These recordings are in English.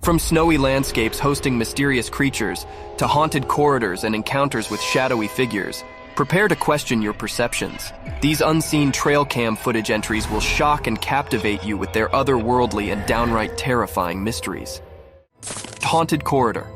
From snowy landscapes hosting mysterious creatures to haunted corridors and encounters with shadowy figures, prepare to question your perceptions. These unseen trail cam footage entries will shock and captivate you with their otherworldly and downright terrifying mysteries. Haunted corridor.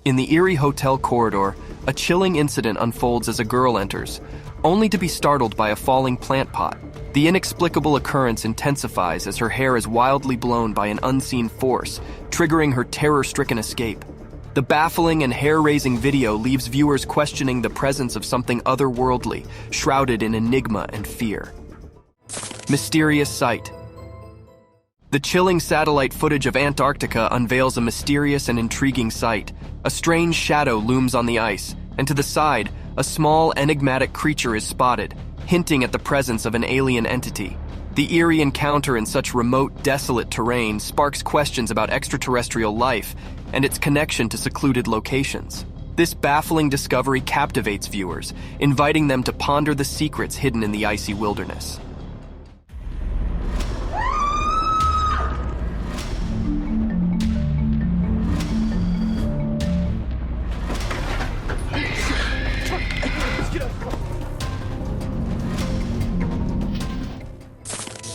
In the eerie hotel corridor, a chilling incident unfolds as a girl enters, only to be startled by a falling plant pot. The inexplicable occurrence intensifies as her hair is wildly blown by an unseen force, triggering her terror-stricken escape. The baffling and hair-raising video leaves viewers questioning the presence of something otherworldly, shrouded in enigma and fear. Mysterious sight. The chilling satellite footage of Antarctica unveils a mysterious and intriguing sight. A strange shadow looms on the ice, and to the side, a small, enigmatic creature is spotted, hinting at the presence of an alien entity. The eerie encounter in such remote, desolate terrain sparks questions about extraterrestrial life and its connection to secluded locations. This baffling discovery captivates viewers, inviting them to ponder the secrets hidden in the icy wilderness.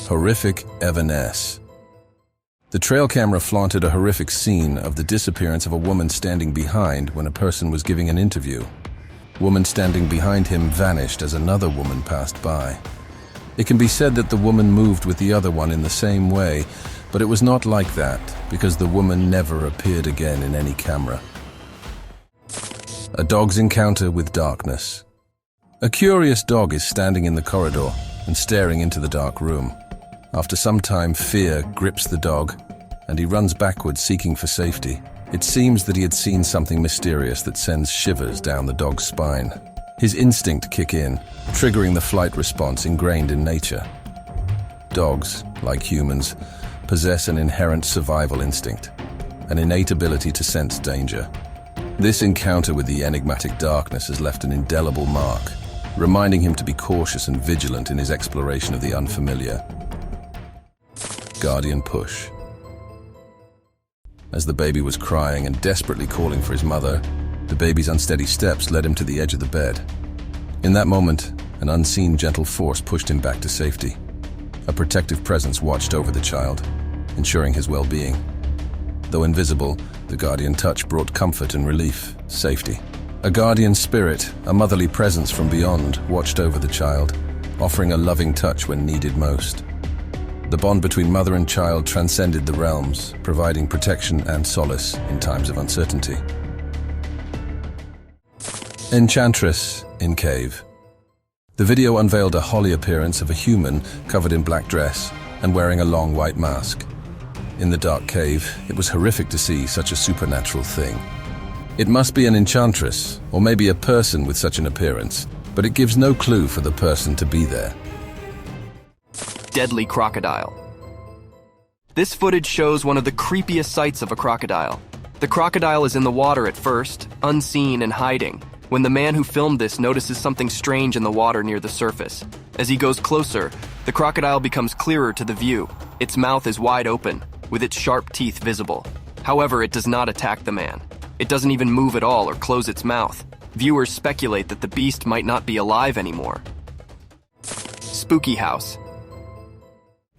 Horrific Evanescence. The trail camera flaunted a horrific scene of the disappearance of a woman standing behind when a person was giving an interview. Woman standing behind him vanished as another woman passed by. It can be said that the woman moved with the other one in the same way, but it was not like that because the woman never appeared again in any camera. A dog's encounter with darkness. A curious dog is standing in the corridor and staring into the dark room. After some time, fear grips the dog, and he runs backwards seeking for safety. It seems that he had seen something mysterious that sends shivers down the dog's spine. His instinct kick in, triggering the flight response ingrained in nature. Dogs, like humans, possess an inherent survival instinct, an innate ability to sense danger. This encounter with the enigmatic darkness has left an indelible mark, reminding him to be cautious and vigilant in his exploration of the unfamiliar. Guardian push. As the baby was crying and desperately calling for his mother, the baby's unsteady steps led him to the edge of the bed. In that moment, an unseen gentle force pushed him back to safety. A protective presence watched over the child, ensuring his well-being. Though invisible, the guardian touch brought comfort and relief, safety. A guardian spirit, a motherly presence from beyond, watched over the child, offering a loving touch when needed most. The bond between mother and child transcended the realms, providing protection and solace in times of uncertainty. Enchantress in cave. The video unveiled a holly appearance of a human covered in black dress and wearing a long white mask. In the dark cave, it was horrific to see such a supernatural thing. It must be an enchantress, or maybe a person with such an appearance, but it gives no clue for the person to be there. Deadly crocodile. This footage shows one of the creepiest sights of a crocodile. The crocodile is in the water at first, unseen and hiding, when the man who filmed this notices something strange in the water near the surface. As he goes closer, the crocodile becomes clearer to the view. Its mouth is wide open, with its sharp teeth visible. However, it does not attack the man. It doesn't even move at all or close its mouth. Viewers speculate that the beast might not be alive anymore. Spooky house.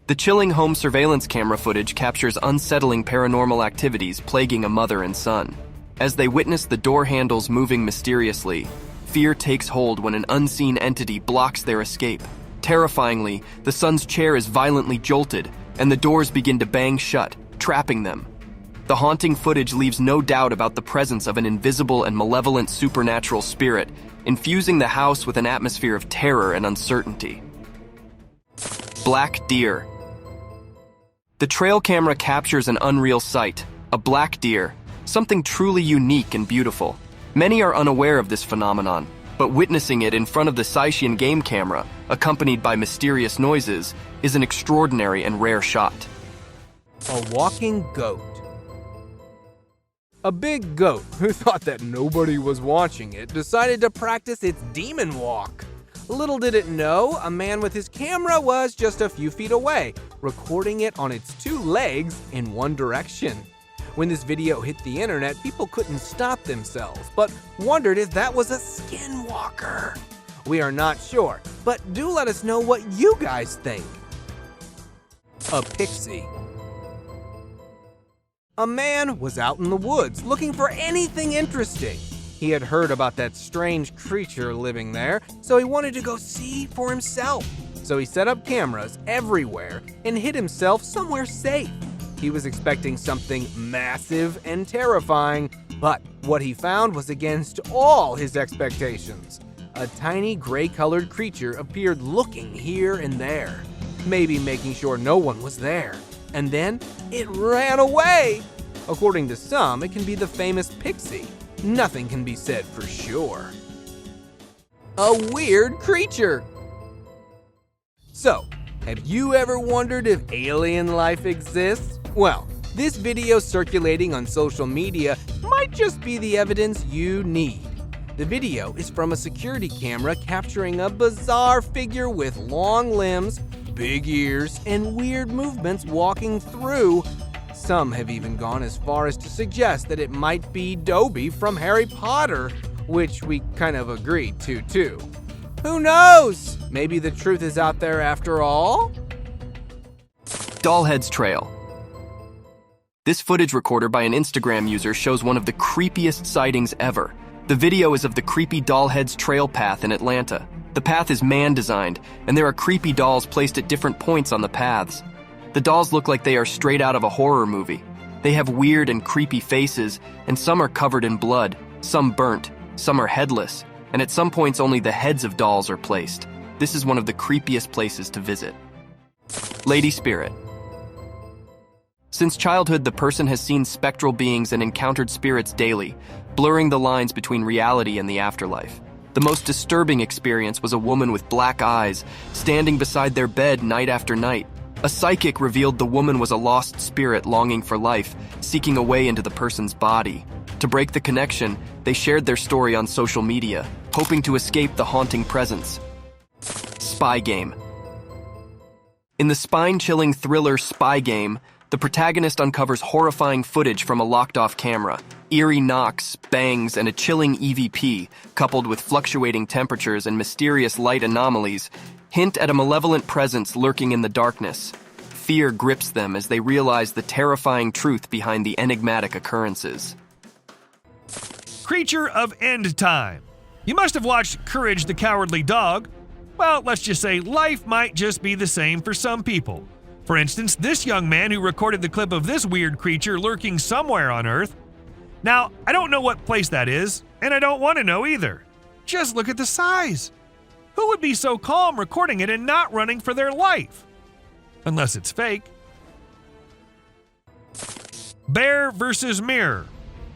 The chilling home surveillance camera footage captures unsettling paranormal activities plaguing a mother and son. As they witness the door handles moving mysteriously, fear takes hold when an unseen entity blocks their escape. Terrifyingly, the son's chair is violently jolted, and the doors begin to bang shut, trapping them. The haunting footage leaves no doubt about the presence of an invisible and malevolent supernatural spirit, infusing the house with an atmosphere of terror and uncertainty. Black deer. The trail camera captures an unreal sight, a black deer, something truly unique and beautiful. Many are unaware of this phenomenon, but witnessing it in front of the Saishian game camera, accompanied by mysterious noises, is an extraordinary and rare shot. A walking goat. A big goat who thought that nobody was watching it decided to practice its demon walk. Little did it know, a man with his camera was just a few feet away, recording it on its two legs in one direction. When this video hit the internet, people couldn't stop themselves, but wondered if that was a skinwalker. We are not sure, but do let us know what you guys think. A pixie. A man was out in the woods looking for anything interesting. He had heard about that strange creature living there, so he wanted to go see for himself. So he set up cameras everywhere and hid himself somewhere safe. He was expecting something massive and terrifying, but what he found was against all his expectations. A tiny gray-colored creature appeared looking here and there, maybe making sure no one was there. And then it ran away. According to some, it can be the famous pixie. Nothing can be said for sure. A weird creature. So, have you ever wondered if alien life exists? Well, this video circulating on social media might just be the evidence you need. The video is from a security camera capturing a bizarre figure with long limbs, big ears, and weird movements walking through. Some have even gone as far as to suggest that it might be Dobby from Harry Potter, which we kind of agreed to too. Who knows? Maybe the truth is out there after all? Dollhead's Trail. This footage recorder by an Instagram user shows one of the creepiest sightings ever. The video is of the creepy Dollhead's Trail path in Atlanta. The path is man-designed, and there are creepy dolls placed at different points on the paths. The dolls look like they are straight out of a horror movie. They have weird and creepy faces, and some are covered in blood, some burnt, some are headless, and at some points only the heads of dolls are placed. This is one of the creepiest places to visit. Lady Spirit. Since childhood, the person has seen spectral beings and encountered spirits daily, blurring the lines between reality and the afterlife. The most disturbing experience was a woman with black eyes standing beside their bed night after night. A psychic revealed the woman was a lost spirit longing for life, seeking a way into the person's body. To break the connection, they shared their story on social media, hoping to escape the haunting presence. Spy Game. In the spine-chilling thriller Spy Game, the protagonist uncovers horrifying footage from a locked-off camera. Eerie knocks, bangs, and a chilling EVP, coupled with fluctuating temperatures and mysterious light anomalies, hint at a malevolent presence lurking in the darkness. Fear grips them as they realize the terrifying truth behind the enigmatic occurrences. Creature of End Time. You must have watched Courage the Cowardly Dog. Well, let's just say life might just be the same for some people. For instance, this young man who recorded the clip of this weird creature lurking somewhere on Earth. Now, I don't know what place that is, and I don't want to know either. Just look at the size. Who would be so calm recording it and not running for their life? Unless it's fake. Bear versus mirror.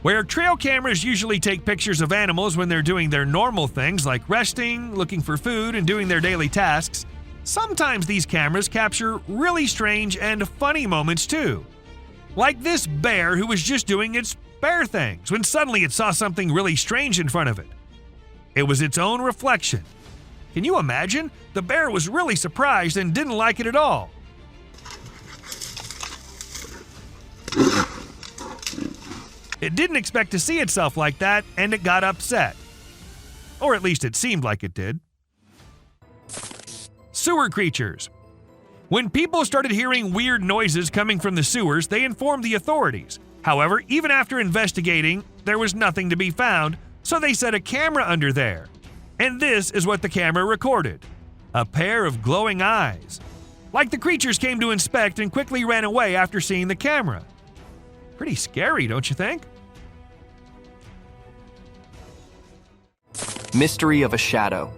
Where trail cameras usually take pictures of animals when they're doing their normal things like resting, looking for food, and doing their daily tasks, sometimes these cameras capture really strange and funny moments too. Like this bear who was just doing its bear things when suddenly it saw something really strange in front of it. It was its own reflection. Can you imagine? The bear was really surprised and didn't like it at all. It didn't expect to see itself like that, and it got upset. Or at least it seemed like it did. Sewer creatures. When people started hearing weird noises coming from the sewers, they informed the authorities. However, even after investigating, there was nothing to be found, so they set a camera under there. And this is what the camera recorded. A pair of glowing eyes. Like the creatures came to inspect and quickly ran away after seeing the camera. Pretty scary, don't you think? Mystery of a shadow.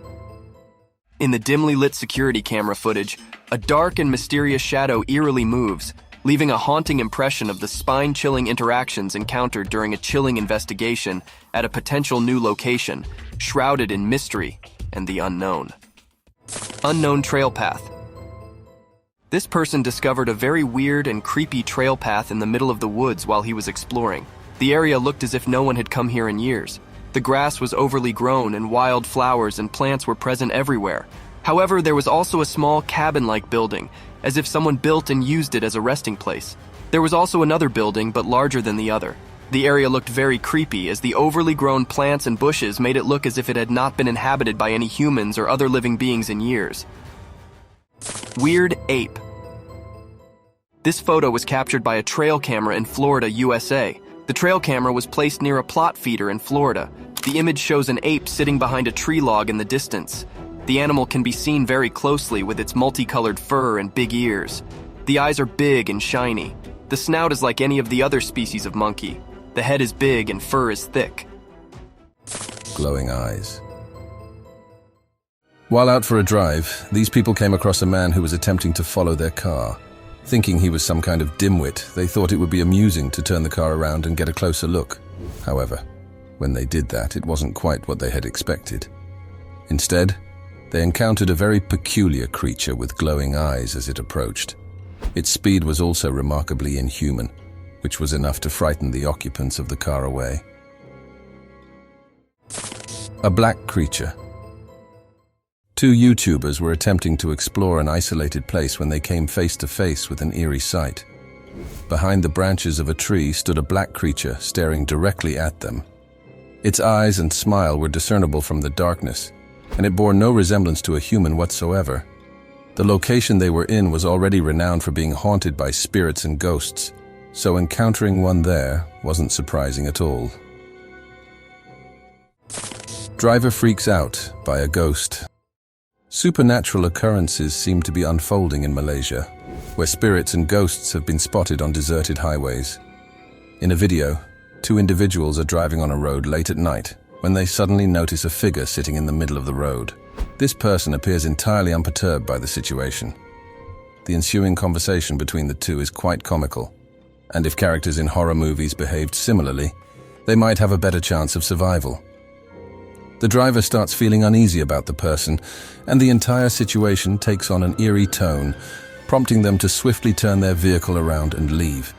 In the dimly lit security camera footage, a dark and mysterious shadow eerily moves, leaving a haunting impression of the spine-chilling interactions encountered during a chilling investigation at a potential new location, shrouded in mystery and the unknown. Unknown trail path. This person discovered a very weird and creepy trail path in the middle of the woods while he was exploring. The area looked as if no one had come here in years. The grass was overly grown and wild flowers and plants were present everywhere. However, there was also a small cabin-like building, as if someone built and used it as a resting place. There was also another building, but larger than the other. The area looked very creepy, as the overly grown plants and bushes made it look as if it had not been inhabited by any humans or other living beings in years. Weird ape. This photo was captured by a trail camera in Florida, USA. The trail camera was placed near a plot feeder in Florida. The image shows an ape sitting behind a tree log in the distance. The animal can be seen very closely with its multicolored fur and big ears. The eyes are big and shiny. The snout is like any of the other species of monkey. The head is big and fur is thick. Glowing eyes. While out for a drive, these people came across a man who was attempting to follow their car. Thinking he was some kind of dimwit, they thought it would be amusing to turn the car around and get a closer look. However, when they did that, it wasn't quite what they had expected. Instead, they encountered a very peculiar creature with glowing eyes as it approached. Its speed was also remarkably inhuman, which was enough to frighten the occupants of the car away. A black creature. Two YouTubers were attempting to explore an isolated place when they came face to face with an eerie sight. Behind the branches of a tree stood a black creature staring directly at them. Its eyes and smile were discernible from the darkness, and it bore no resemblance to a human whatsoever. The location they were in was already renowned for being haunted by spirits and ghosts, so encountering one there wasn't surprising at all. Driver freaks out by a ghost. Supernatural occurrences seem to be unfolding in Malaysia, where spirits and ghosts have been spotted on deserted highways. In a video, two individuals are driving on a road late at night when they suddenly notice a figure sitting in the middle of the road. This person appears entirely unperturbed by the situation. The ensuing conversation between the two is quite comical, and if characters in horror movies behaved similarly, they might have a better chance of survival. The driver starts feeling uneasy about the person, and the entire situation takes on an eerie tone, prompting them to swiftly turn their vehicle around and leave.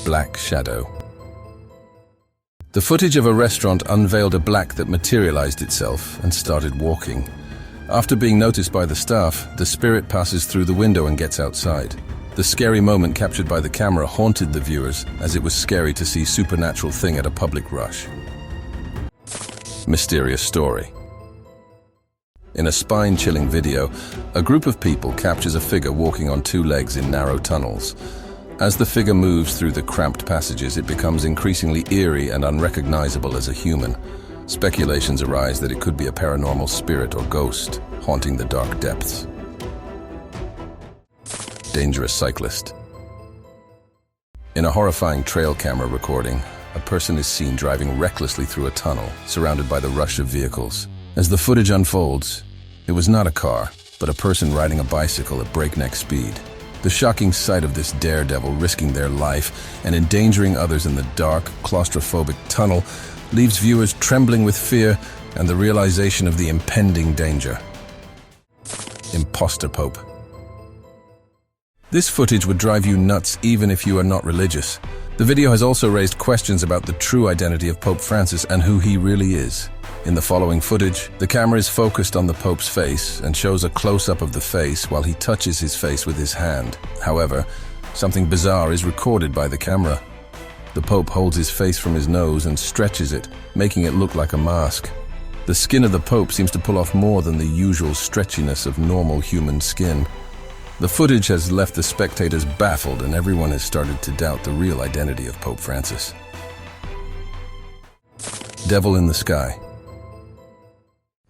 Black shadow. The footage of a restaurant unveiled a black that materialized itself and started walking. After being noticed by the staff, the spirit passes through the window and gets outside. The scary moment captured by the camera haunted the viewers, as it was scary to see supernatural thing at a public rush. Mysterious story. In a spine-chilling video, a group of people captures a figure walking on two legs in narrow tunnels. As the figure moves through the cramped passages, it becomes increasingly eerie and unrecognizable as a human. Speculations arise that it could be a paranormal spirit or ghost haunting the dark depths. Dangerous cyclist. In a horrifying trail camera recording, a person is seen driving recklessly through a tunnel, surrounded by the rush of vehicles. As the footage unfolds, it was not a car, but a person riding a bicycle at breakneck speed. The shocking sight of this daredevil risking their life and endangering others in the dark, claustrophobic tunnel leaves viewers trembling with fear and the realization of the impending danger. Imposter Pope. This footage would drive you nuts even if you are not religious. The video has also raised questions about the true identity of Pope Francis and who he really is. In the following footage, the camera is focused on the Pope's face and shows a close-up of the face while he touches his face with his hand. However, something bizarre is recorded by the camera. The Pope holds his face from his nose and stretches it, making it look like a mask. The skin of the Pope seems to pull off more than the usual stretchiness of normal human skin. The footage has left the spectators baffled, and everyone has started to doubt the real identity of Pope Francis. Devil in the sky.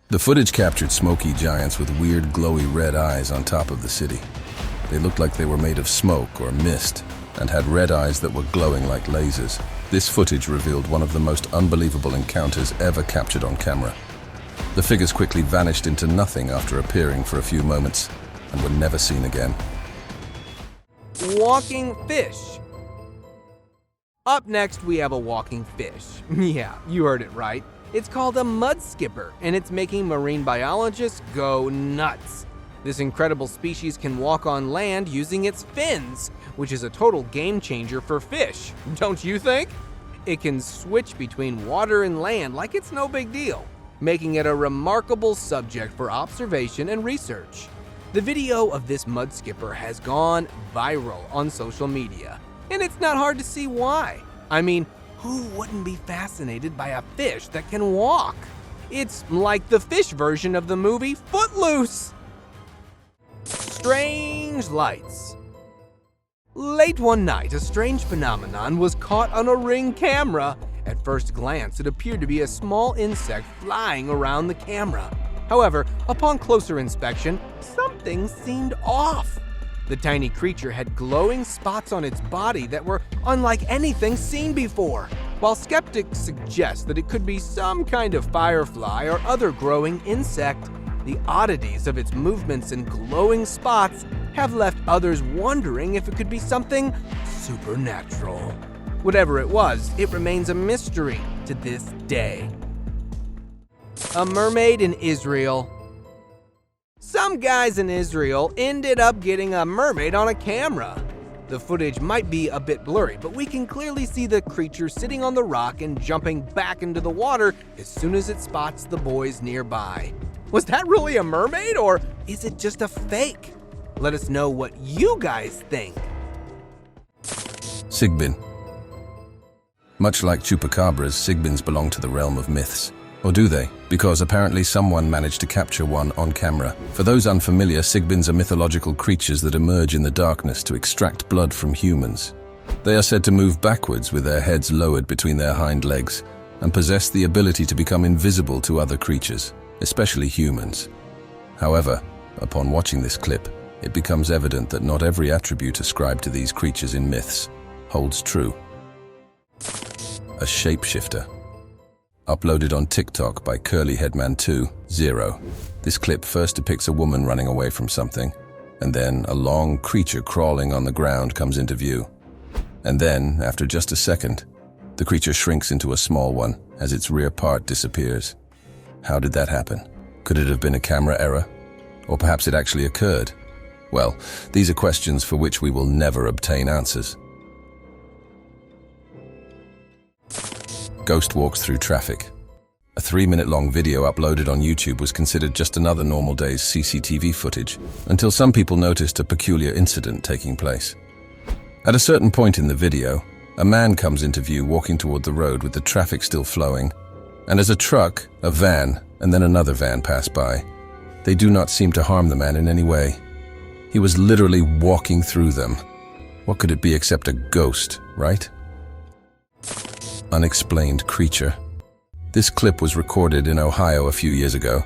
The footage captured smoky giants with weird glowy red eyes on top of the city. They looked like they were made of smoke or mist and had red eyes that were glowing like lasers. This footage revealed one of the most unbelievable encounters ever captured on camera. The figures quickly vanished into nothing after appearing for a few moments and were never seen again. Walking fish. Up next, we have a walking fish. Yeah, you heard it right. It's called a mud skipper, and it's making marine biologists go nuts. This incredible species can walk on land using its fins, which is a total game changer for fish, don't you think? It can switch between water and land like it's no big deal, making it a remarkable subject for observation and research. The video of this mud skipper has gone viral on social media, and it's not hard to see why. I mean, who wouldn't be fascinated by a fish that can walk? It's like the fish version of the movie Footloose. Strange lights. Late one night, a strange phenomenon was caught on a Ring camera. At first glance, it appeared to be a small insect flying around the camera. However, upon closer inspection, something seemed off. The tiny creature had glowing spots on its body that were unlike anything seen before. While skeptics suggest that it could be some kind of firefly or other growing insect, the oddities of its movements and glowing spots have left others wondering if it could be something supernatural. Whatever it was, it remains a mystery to this day. A mermaid in Israel. Some guys in Israel ended up getting a mermaid on a camera. The footage might be a bit blurry, but we can clearly see the creature sitting on the rock and jumping back into the water as soon as it spots the boys nearby. Was that really a mermaid, or is it just a fake? Let us know what you guys think. Sigbin. Much like chupacabras, Sigbins belong to the realm of myths. Or do they? Because apparently someone managed to capture one on camera. For those unfamiliar, Sigbins are mythological creatures that emerge in the darkness to extract blood from humans. They are said to move backwards with their heads lowered between their hind legs and possess the ability to become invisible to other creatures, especially humans. However, upon watching this clip, it becomes evident that not every attribute ascribed to these creatures in myths holds true. A shapeshifter. Uploaded on TikTok by Curlyheadman20. This clip first depicts a woman running away from something, and then a long creature crawling on the ground comes into view. And then, after just a second, the creature shrinks into a small one as its rear part disappears. How did that happen? Could it have been a camera error? Or perhaps it actually occurred? Well, these are questions for which we will never obtain answers. Ghost walks through traffic. A 3-minute-long video uploaded on YouTube was considered just another normal day's CCTV footage, until some people noticed a peculiar incident taking place. At a certain point in the video, a man comes into view walking toward the road with the traffic still flowing, and as a truck, a van, and then another van pass by. They do not seem to harm the man in any way. He was literally walking through them. What could it be except a ghost, right? Unexplained creature. This clip was recorded in Ohio a few years ago,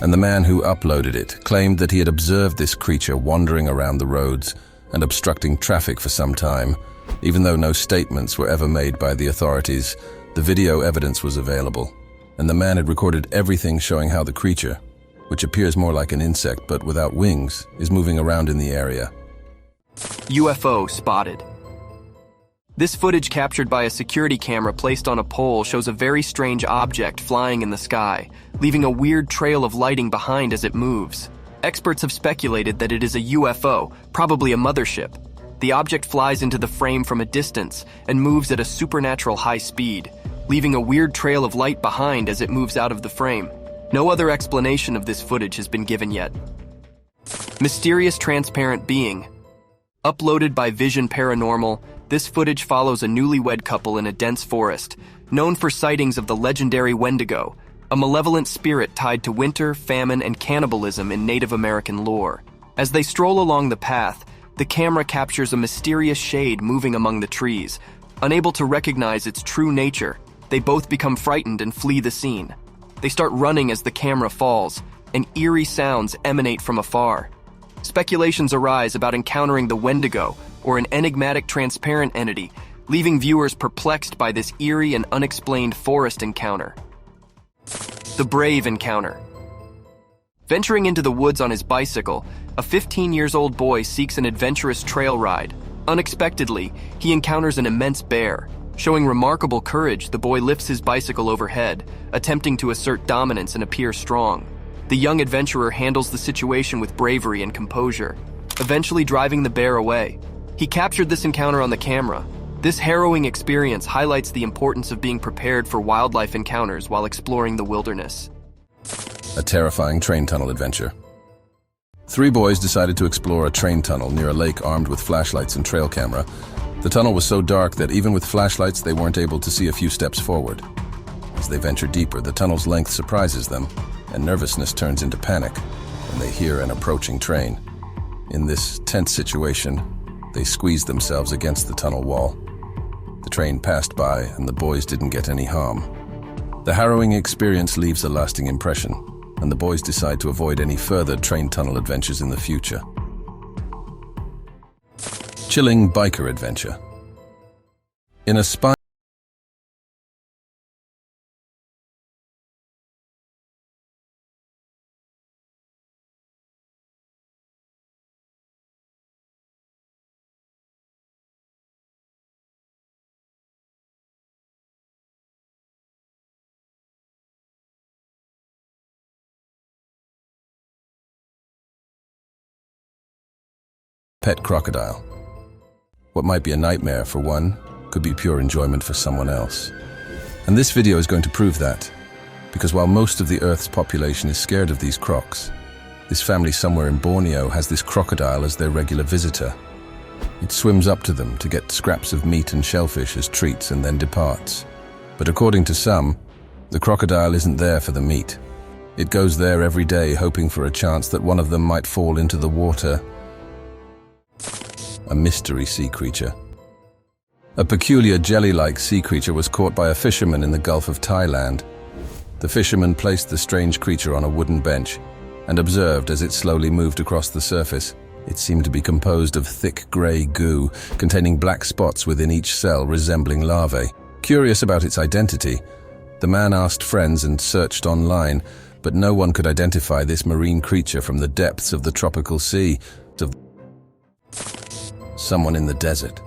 and the man who uploaded it claimed that he had observed this creature wandering around the roads and obstructing traffic for some time. Even though no statements were ever made by the authorities, the video evidence was available, and the man had recorded everything showing how the creature, which appears more like an insect but without wings, is moving around in the area. UFO spotted. This footage captured by a security camera placed on a pole shows a very strange object flying in the sky, leaving a weird trail of lighting behind as it moves. Experts have speculated that it is a UFO, probably a mothership. The object flies into the frame from a distance and moves at a supernatural high speed, leaving a weird trail of light behind as it moves out of the frame. No other explanation of this footage has been given yet. Mysterious transparent being. Uploaded by Vision Paranormal, this footage follows a newlywed couple in a dense forest, known for sightings of the legendary Wendigo, a malevolent spirit tied to winter, famine, and cannibalism in Native American lore. As they stroll along the path, the camera captures a mysterious shade moving among the trees. Unable to recognize its true nature, they both become frightened and flee the scene. They start running as the camera falls, and eerie sounds emanate from afar. Speculations arise about encountering the Wendigo, or an enigmatic transparent entity, leaving viewers perplexed by this eerie and unexplained forest encounter. The brave encounter. Venturing into the woods on his bicycle, a 15-year-old boy seeks an adventurous trail ride. Unexpectedly, he encounters an immense bear. Showing remarkable courage, the boy lifts his bicycle overhead, attempting to assert dominance and appear strong. The young adventurer handles the situation with bravery and composure, eventually driving the bear away. He captured this encounter on the camera. This harrowing experience highlights the importance of being prepared for wildlife encounters while exploring the wilderness. A terrifying train tunnel adventure. 3 boys decided to explore a train tunnel near a lake armed with flashlights and trail camera. The tunnel was so dark that even with flashlights, they weren't able to see a few steps forward. As they venture deeper, the tunnel's length surprises them, and nervousness turns into panic when they hear an approaching train. In this tense situation, they squeezed themselves against the tunnel wall. The train passed by, and the boys didn't get any harm. The harrowing experience leaves a lasting impression, and the boys decide to avoid any further train tunnel adventures in the future. Chilling biker adventure. In a spy pet crocodile. What might be a nightmare for one could be pure enjoyment for someone else. And this video is going to prove that, because while most of the Earth's population is scared of these crocs, this family somewhere in Borneo has this crocodile as their regular visitor. It swims up to them to get scraps of meat and shellfish as treats and then departs. But according to some, the crocodile isn't there for the meat. It goes there every day hoping for a chance that one of them might fall into the water. A mystery sea creature. A peculiar jelly-like sea creature was caught by a fisherman in the Gulf of Thailand. The fisherman placed the strange creature on a wooden bench and observed as it slowly moved across the surface. It seemed to be composed of thick grey goo, containing black spots within each cell resembling larvae. Curious about its identity, the man asked friends and searched online, but no one could identify this marine creature from the depths of the tropical sea. Someone in the desert.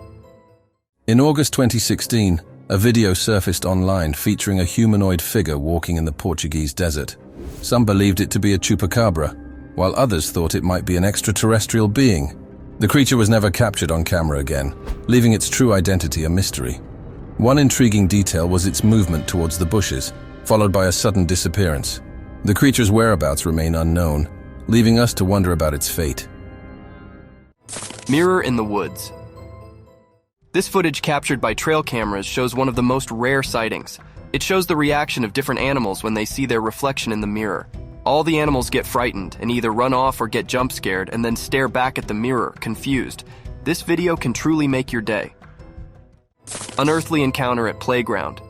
In August 2016, a video surfaced online featuring a humanoid figure walking in the Portuguese desert. Some believed it to be a chupacabra, while others thought it might be an extraterrestrial being. The creature was never captured on camera again, leaving its true identity a mystery. One intriguing detail was its movement towards the bushes, followed by a sudden disappearance. The creature's whereabouts remain unknown, leaving us to wonder about its fate. Mirror in the woods. This footage captured by trail cameras shows one of the most rare sightings. It shows the reaction of different animals when they see their reflection in the mirror. All the animals get frightened and either run off or get jump scared and then stare back at the mirror, confused. This video can truly make your day. Unearthly encounter at playground.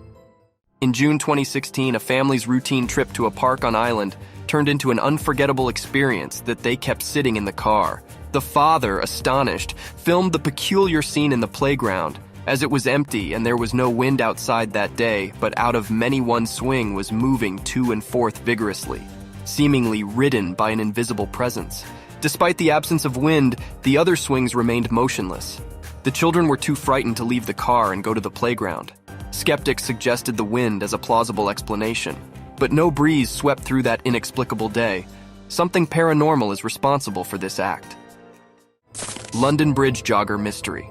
In June 2016, a family's routine trip to a park on island turned into an unforgettable experience that they kept sitting in the car. The father, astonished, filmed the peculiar scene in the playground, as it was empty and there was no wind outside that day, but out of many one swing was moving to and forth vigorously, seemingly ridden by an invisible presence. Despite the absence of wind, the other swings remained motionless. The children were too frightened to leave the car and go to the playground. Skeptics suggested the wind as a plausible explanation, but no breeze swept through that inexplicable day. Something paranormal is responsible for this act. London Bridge jogger mystery.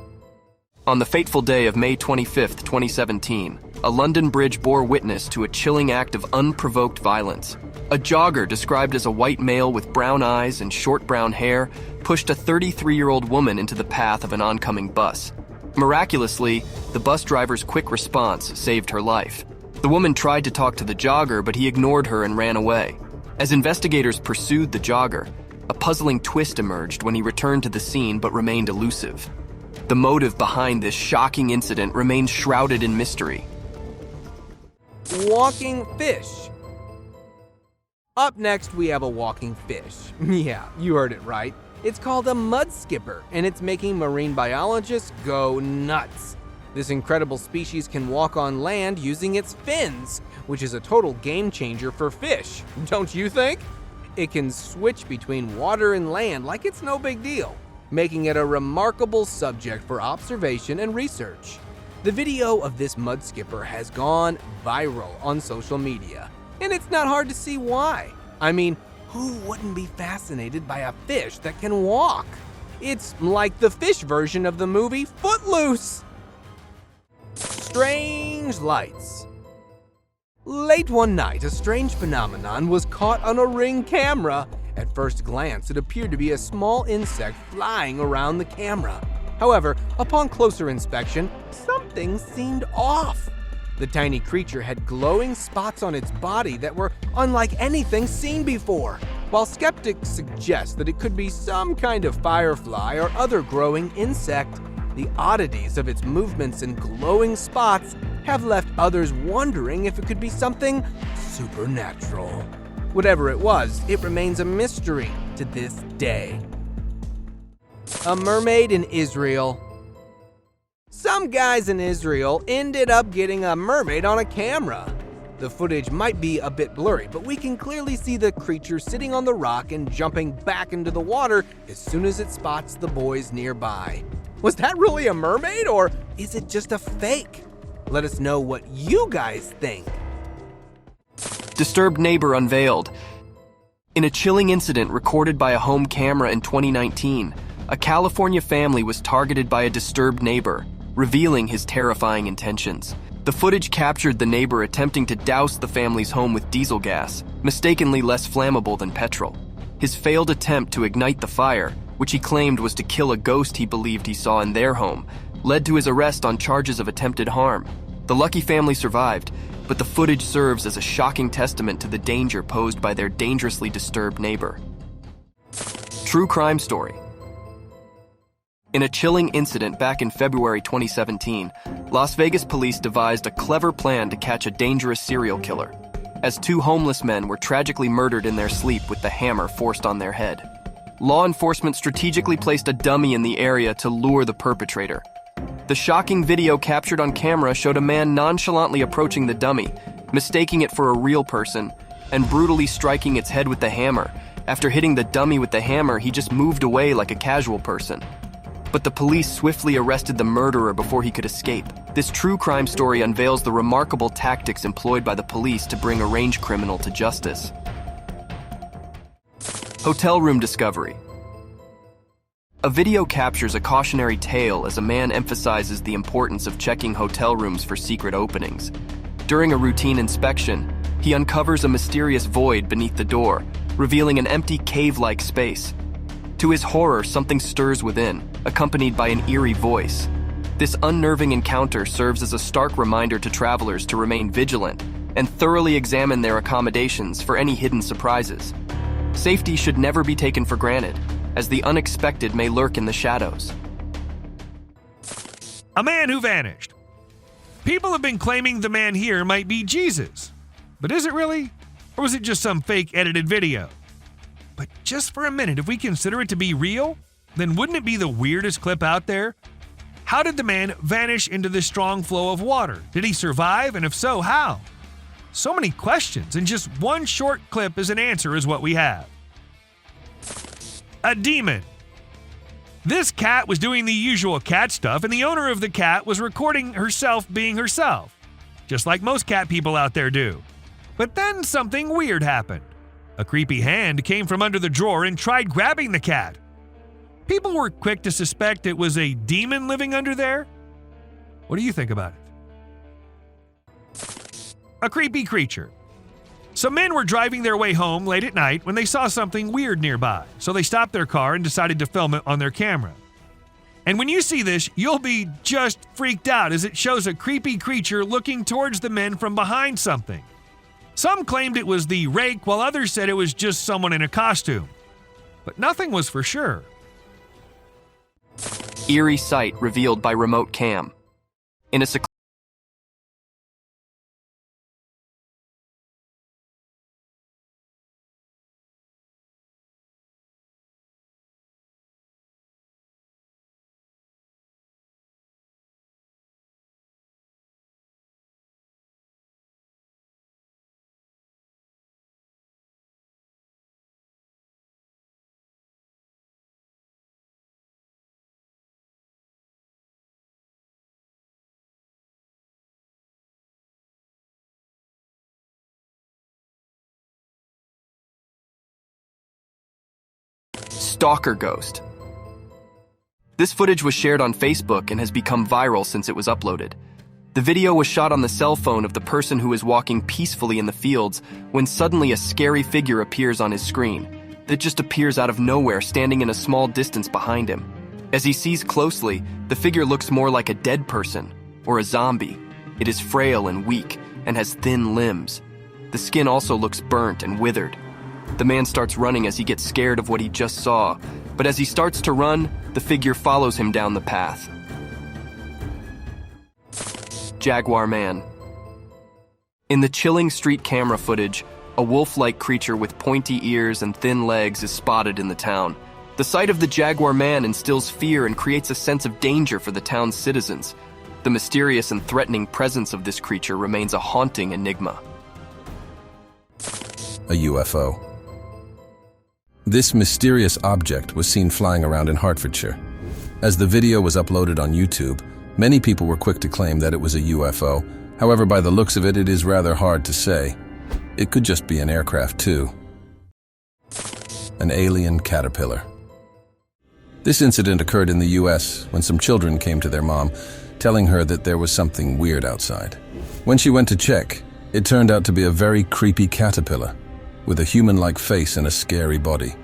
On the fateful day of May 25, 2017, a London Bridge bore witness to a chilling act of unprovoked violence. A jogger described as a white male with brown eyes and short brown hair pushed a 33-year-old woman into the path of an oncoming bus. Miraculously, the bus driver's quick response saved her life. The woman tried to talk to the jogger, but he ignored her and ran away. As investigators pursued the jogger, a puzzling twist emerged when he returned to the scene but remained elusive. The motive behind this shocking incident remains shrouded in mystery. Walking fish. Up next, we have a walking fish. Yeah, you heard it right. It's called a mud skipper, and it's making marine biologists go nuts. This incredible species can walk on land using its fins, which is a total game changer for fish, don't you think? It can switch between water and land like it's no big deal, making it a remarkable subject for observation and research. The video of this mud skipper has gone viral on social media, and it's not hard to see why. I mean, who wouldn't be fascinated by a fish that can walk? It's like the fish version of the movie Footloose. Strange lights. Late one night, a strange phenomenon was caught on a Ring camera. At first glance, it appeared to be a small insect flying around the camera. However, upon closer inspection, something seemed off. The tiny creature had glowing spots on its body that were unlike anything seen before. While skeptics suggest that it could be some kind of firefly or other growing insect, the oddities of its movements and glowing spots have left others wondering if it could be something supernatural. Whatever it was, it remains a mystery to this day. A mermaid in Israel. Some guys in Israel ended up getting a mermaid on a camera. The footage might be a bit blurry, but we can clearly see the creature sitting on the rock and jumping back into the water as soon as it spots the boys nearby. Was that really a mermaid, or is it just a fake? Let us know what you guys think. Disturbed neighbor unveiled. In a chilling incident recorded by a home camera in 2019, a California family was targeted by a disturbed neighbor, revealing his terrifying intentions. The footage captured the neighbor attempting to douse the family's home with diesel gas, mistakenly less flammable than petrol. His failed attempt to ignite the fire, which he claimed was to kill a ghost he believed he saw in their home, led to his arrest on charges of attempted harm. The lucky family survived, but the footage serves as a shocking testament to the danger posed by their dangerously disturbed neighbor. True crime story. In a chilling incident back in February 2017, Las Vegas police devised a clever plan to catch a dangerous serial killer, as two homeless men were tragically murdered in their sleep with the hammer forced on their head. Law enforcement strategically placed a dummy in the area to lure the perpetrator. The shocking video captured on camera showed a man nonchalantly approaching the dummy, mistaking it for a real person, and brutally striking its head with the hammer. After hitting the dummy with the hammer, he just moved away like a casual person. But the police swiftly arrested the murderer before he could escape. This true crime story unveils the remarkable tactics employed by the police to bring a range criminal to justice. Hotel room discovery. A video captures a cautionary tale as a man emphasizes the importance of checking hotel rooms for secret openings. During a routine inspection, he uncovers a mysterious void beneath the door, revealing an empty cave-like space. To his horror, something stirs within, accompanied by an eerie voice. This unnerving encounter serves as a stark reminder to travelers to remain vigilant and thoroughly examine their accommodations for any hidden surprises. Safety should never be taken for granted, as the unexpected may lurk in the shadows. A man who vanished. People have been claiming the man here might be Jesus. But is it really? Or was it just some fake edited video? But just for a minute, if we consider it to be real, then wouldn't it be the weirdest clip out there? How did the man vanish into this strong flow of water? Did he survive? And if so, how? So many questions, and just one short clip as an answer is what we have. A demon. This cat was doing the usual cat stuff, and the owner of the cat was recording herself being herself, just like most cat people out there do. But then something weird happened. A creepy hand came from under the drawer and tried grabbing the cat. People were quick to suspect it was a demon living under there. What do you think about it? A creepy creature. Some men were driving their way home late at night when they saw something weird nearby, so they stopped their car and decided to film it on their camera. And when you see this, you'll be just freaked out as it shows a creepy creature looking towards the men from behind something. Some claimed it was the rake, while others said it was just someone in a costume. But nothing was for sure. Eerie sight revealed by remote cam. In a stalker ghost. This footage was shared on Facebook and has become viral since it was uploaded. The video was shot on the cell phone of the person who is walking peacefully in the fields when suddenly a scary figure appears on his screen that just appears out of nowhere, standing in a small distance behind him. As he sees closely, the figure looks more like a dead person or a zombie. It is frail and weak and has thin limbs. The skin also looks burnt and withered. The man starts running as he gets scared of what he just saw, but as he starts to run, the figure follows him down the path. Jaguar Man. In the chilling street camera footage, a wolf-like creature with pointy ears and thin legs is spotted in the town. The sight of the Jaguar Man instills fear and creates a sense of danger for the town's citizens. The mysterious and threatening presence of this creature remains a haunting enigma. A UFO. This mysterious object was seen flying around in Hertfordshire. As the video was uploaded on YouTube, many people were quick to claim that it was a UFO. However, by the looks of it, it is rather hard to say. It could just be an aircraft too. An alien caterpillar. This incident occurred in the US when some children came to their mom, telling her that there was something weird outside. When she went to check, it turned out to be a very creepy caterpillar, with a human-like face and a scary body.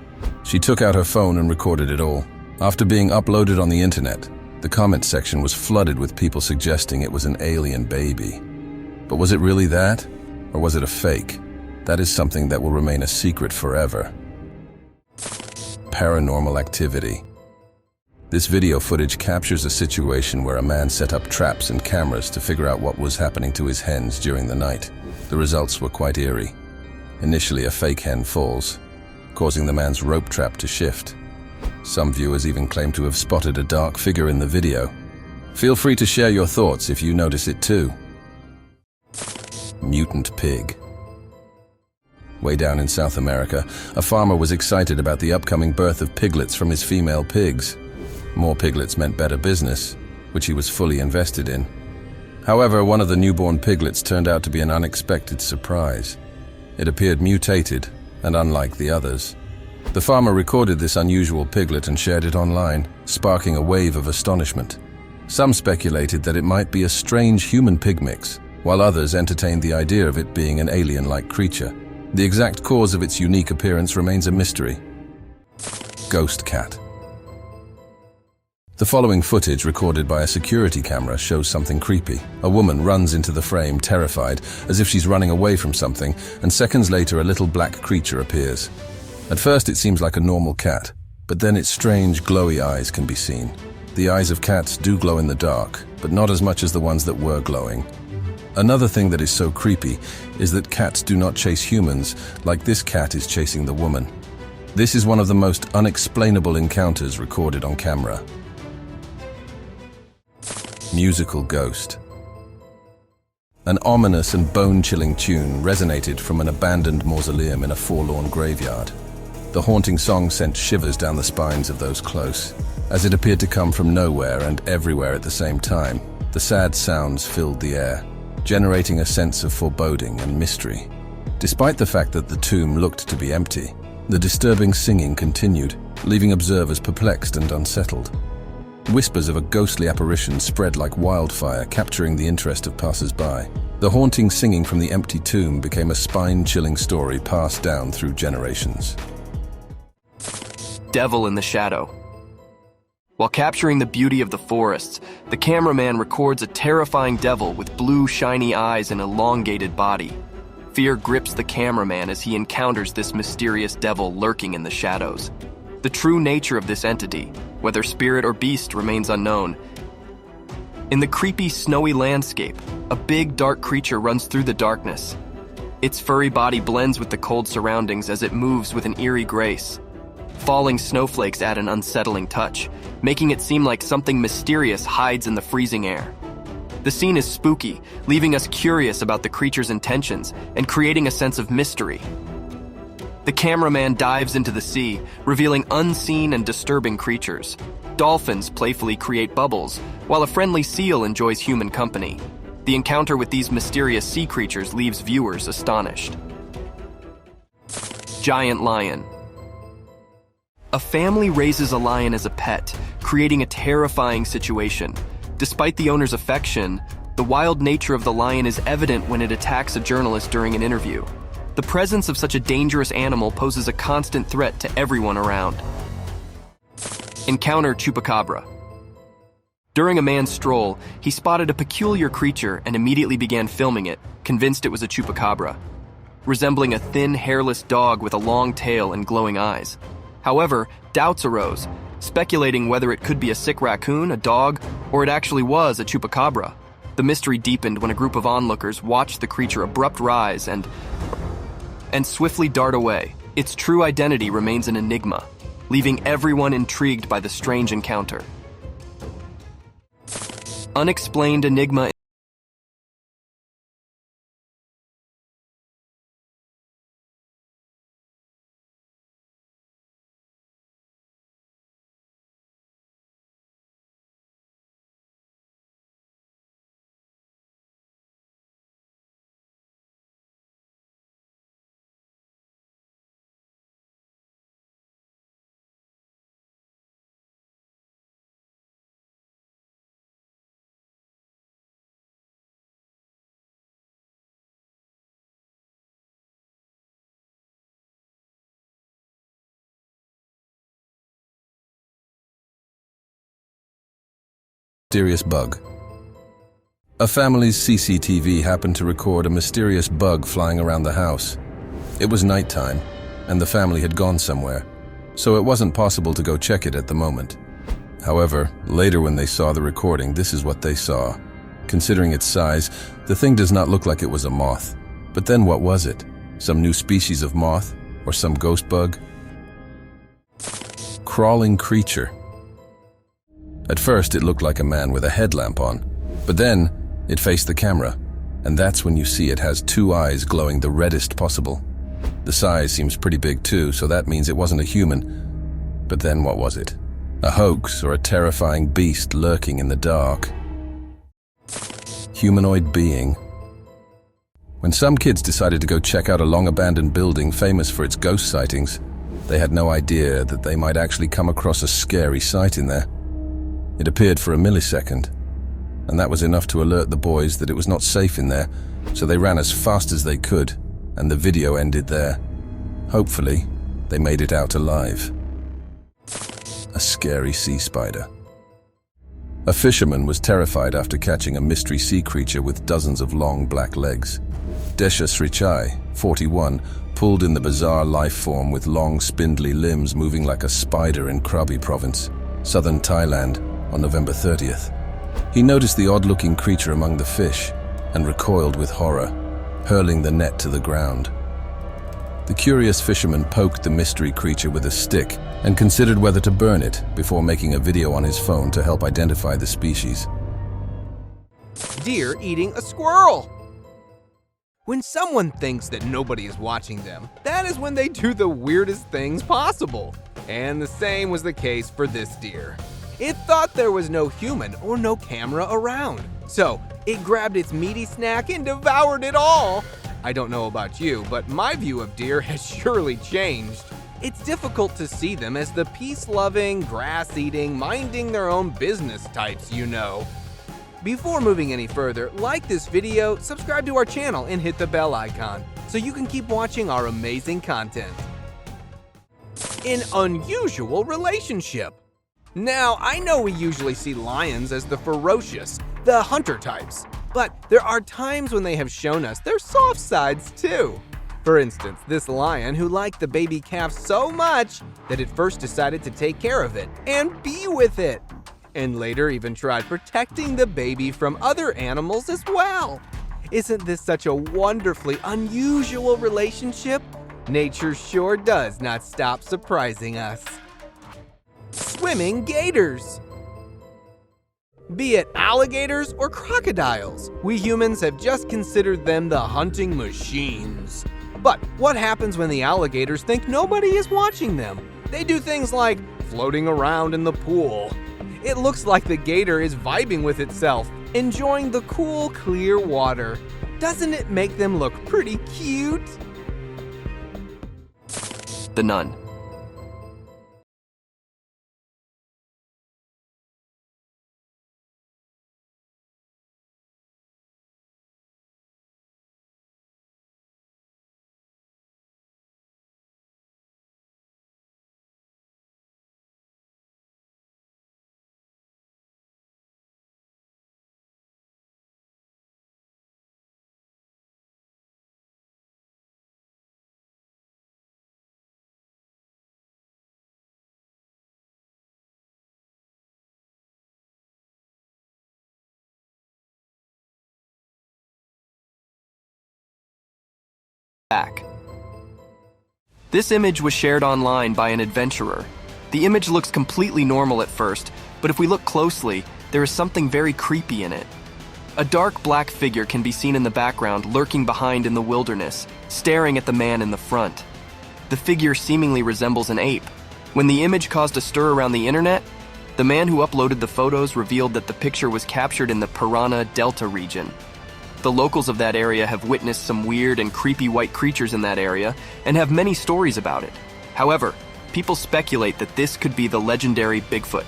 She took out her phone and recorded it all. After being uploaded on the internet, the comment section was flooded with people suggesting it was an alien baby. But was it really that? Or was it a fake? That is something that will remain a secret forever. Paranormal activity. This video footage captures a situation where a man set up traps and cameras to figure out what was happening to his hens during the night. The results were quite eerie. Initially, a fake hen falls, causing the man's rope trap to shift. Some viewers even claim to have spotted a dark figure in the video. Feel free to share your thoughts if you notice it too. Mutant pig. Way down in South America, a farmer was excited about the upcoming birth of piglets from his female pigs. More piglets meant better business, which he was fully invested in. However, one of the newborn piglets turned out to be an unexpected surprise. It appeared mutated and unlike the others. The farmer recorded this unusual piglet and shared it online, sparking a wave of astonishment. Some speculated that it might be a strange human-pig mix, while others entertained the idea of it being an alien-like creature. The exact cause of its unique appearance remains a mystery. Ghost cat. The following footage recorded by a security camera shows something creepy. A woman runs into the frame, terrified, as if she's running away from something, and seconds later a little black creature appears. At first it seems like a normal cat, but then its strange, glowy eyes can be seen. The eyes of cats do glow in the dark, but not as much as the ones that were glowing. Another thing that is so creepy is that cats do not chase humans, like this cat is chasing the woman. This is one of the most unexplainable encounters recorded on camera. Musical ghost. An ominous and bone-chilling tune resonated from an abandoned mausoleum in a forlorn graveyard. The haunting song sent shivers down the spines of those close, as it appeared to come from nowhere and everywhere at the same time. The sad sounds filled the air, generating a sense of foreboding and mystery. Despite the fact that the tomb looked to be empty, the disturbing singing continued, leaving observers perplexed and unsettled. Whispers of a ghostly apparition spread like wildfire, capturing the interest of passers-by. The haunting singing from the empty tomb became a spine-chilling story passed down through generations. Devil in the shadow. While capturing the beauty of the forests, the cameraman records a terrifying devil with blue, shiny eyes and elongated body. Fear grips the cameraman as he encounters this mysterious devil lurking in the shadows. The true nature of this entity, whether spirit or beast, remains unknown. In the creepy, snowy landscape, a big, dark creature runs through the darkness. Its furry body blends with the cold surroundings as it moves with an eerie grace. Falling snowflakes add an unsettling touch, making it seem like something mysterious hides in the freezing air. The scene is spooky, leaving us curious about the creature's intentions and creating a sense of mystery. The cameraman dives into the sea, revealing unseen and disturbing creatures. Dolphins playfully create bubbles, while a friendly seal enjoys human company. The encounter with these mysterious sea creatures leaves viewers astonished. Giant lion. A family raises a lion as a pet, creating a terrifying situation. Despite the owner's affection, The wild nature of the lion is evident when it attacks a journalist during an interview. The presence of such a dangerous animal poses a constant threat to everyone around. Encounter Chupacabra. During a man's stroll, he spotted a peculiar creature and immediately began filming it, convinced it was a chupacabra, resembling a thin, hairless dog with a long tail and glowing eyes. However, doubts arose, speculating whether it could be a sick raccoon, a dog, or it actually was a chupacabra. The mystery deepened when a group of onlookers watched the creature abrupt rise and swiftly dart away. Its true identity remains an enigma, leaving everyone intrigued by the strange encounter. Unexplained enigma. Mysterious bug. A family's CCTV happened to record a mysterious bug flying around the house. It was nighttime, and the family had gone somewhere, so it wasn't possible to go check it at the moment. However, later when they saw the recording, this is what they saw. Considering its size, the thing does not look like it was a moth. But then what was it? Some new species of moth? Or some ghost bug? Crawling creature. At first, it looked like a man with a headlamp on, but then it faced the camera, and that's when you see it has two eyes glowing the reddest possible. The size seems pretty big too, so that means it wasn't a human. But then what was it? A hoax or a terrifying beast lurking in the dark? Humanoid being. When some kids decided to go check out a long-abandoned building famous for its ghost sightings, they had no idea that they might actually come across a scary sight in there. It appeared for a millisecond, and that was enough to alert the boys that it was not safe in there, so they ran as fast as they could, and the video ended there. Hopefully, they made it out alive. A scary sea spider. A fisherman was terrified after catching a mystery sea creature with dozens of long black legs. Desha Srichai, 41, pulled in the bizarre life form with long spindly limbs moving like a spider in Krabi province, southern Thailand, on November 30th. He noticed the odd-looking creature among the fish and recoiled with horror, hurling the net to the ground. The curious fisherman poked the mystery creature with a stick and considered whether to burn it before making a video on his phone to help identify the species. Deer eating a squirrel. When someone thinks that nobody is watching them, that is when they do the weirdest things possible. And the same was the case for this deer. It thought there was no human or no camera around, so it grabbed its meaty snack and devoured it all. I don't know about you, but my view of deer has surely changed. It's difficult to see them as the peace-loving, grass-eating, minding their own business types, you know. Before moving any further, like this video, subscribe to our channel, and hit the bell icon so you can keep watching our amazing content. An unusual relationship. Now, I know we usually see lions as the ferocious, the hunter types, but there are times when they have shown us their soft sides too. For instance, this lion who liked the baby calf so much that it first decided to take care of it and be with it, and later even tried protecting the baby from other animals as well. Isn't this such a wonderfully unusual relationship? Nature sure does not stop surprising us. Swimming gators. Be it alligators or crocodiles, we humans have just considered them the hunting machines. But what happens when the alligators think nobody is watching them? They do things like floating around in the pool. It looks like the gator is vibing with itself, enjoying the cool, clear water. Doesn't it make them look pretty cute? The Nun. back. This image was shared online by an adventurer. The image looks completely normal at first, but if we look closely, there is something very creepy in it. A dark black figure can be seen in the background, lurking behind in the wilderness, staring at the man in the front. The figure seemingly resembles an ape. When the image caused a stir around the internet, the man who uploaded the photos revealed that the picture was captured in the Parana Delta region. The locals of that area have witnessed some weird and creepy white creatures in that area and have many stories about it. However, people speculate that this could be the legendary Bigfoot.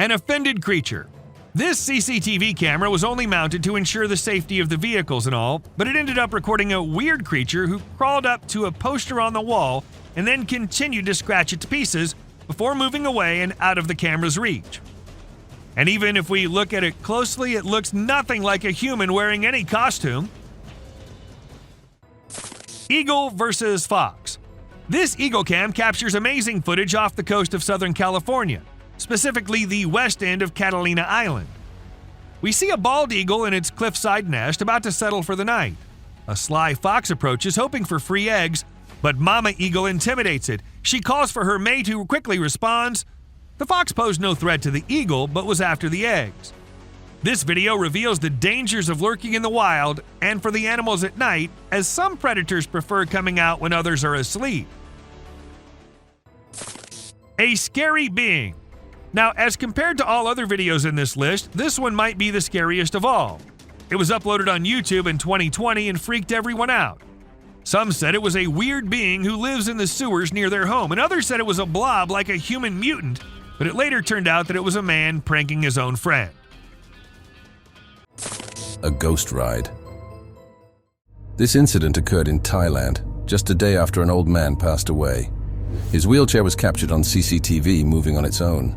An offended creature. This CCTV camera was only mounted to ensure the safety of the vehicles and all, but it ended up recording a weird creature who crawled up to a poster on the wall and then continued to scratch it to pieces before moving away and out of the camera's reach. And even if we look at it closely, it looks nothing like a human wearing any costume. Eagle versus fox. This Eagle Cam captures amazing footage off the coast of Southern California, specifically the west end of Catalina Island. We see a bald eagle in its cliffside nest about to settle for the night. A sly fox approaches, hoping for free eggs, but Mama Eagle intimidates it. She calls for her mate, who quickly responds. The fox posed no threat to the eagle, but was after the eggs. This video reveals the dangers of lurking in the wild and for the animals at night, as some predators prefer coming out when others are asleep. A scary being. Now, as compared to all other videos in this list, this one might be the scariest of all. It was uploaded on YouTube in 2020 and freaked everyone out. Some said it was a weird being who lives in the sewers near their home, and others said it was a blob like a human mutant, but it later turned out that it was a man pranking his own friend. A ghost ride. This incident occurred in Thailand, just a day after an old man passed away. His wheelchair was captured on CCTV moving on its own.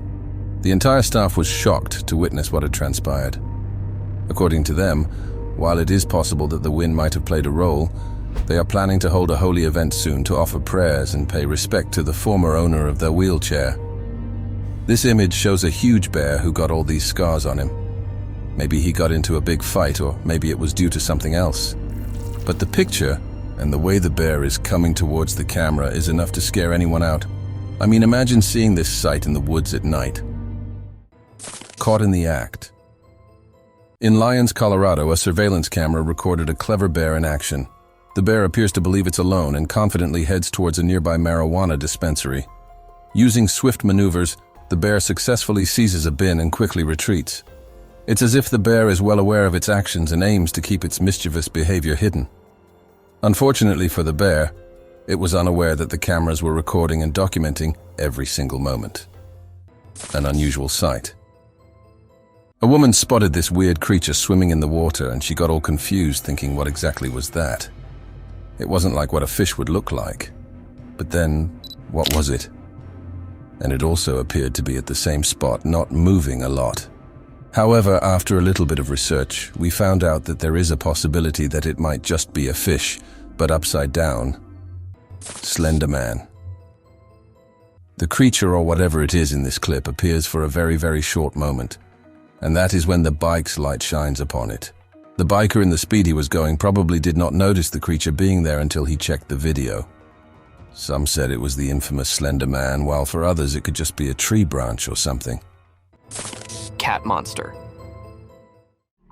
The entire staff was shocked to witness what had transpired. According to them, while it is possible that the wind might have played a role, they are planning to hold a holy event soon to offer prayers and pay respect to the former owner of their wheelchair. This image shows a huge bear who got all these scars on him. Maybe he got into a big fight, or maybe it was due to something else. But the picture and the way the bear is coming towards the camera is enough to scare anyone out. I mean, imagine seeing this sight in the woods at night. Caught in the act. In Lyons, Colorado, a surveillance camera recorded a clever bear in action. The bear appears to believe it's alone and confidently heads towards a nearby marijuana dispensary. Using swift maneuvers, the bear successfully seizes a bin and quickly retreats. It's as if the bear is well aware of its actions and aims to keep its mischievous behavior hidden. Unfortunately for the bear, it was unaware that the cameras were recording and documenting every single moment. An unusual sight. A woman spotted this weird creature swimming in the water, and she got all confused, thinking what exactly was that. It wasn't like what a fish would look like. But then, what was it? And it also appeared to be at the same spot, not moving a lot. However, after a little bit of research, we found out that there is a possibility that it might just be a fish, but upside down. Slender Man. The creature, or whatever it is in this clip, appears for a very, very short moment. And that is when the bike's light shines upon it. The biker in the speed he was going probably did not notice the creature being there until he checked the video. Some said it was the infamous Slender Man, while for others it could just be a tree branch or something. Cat monster.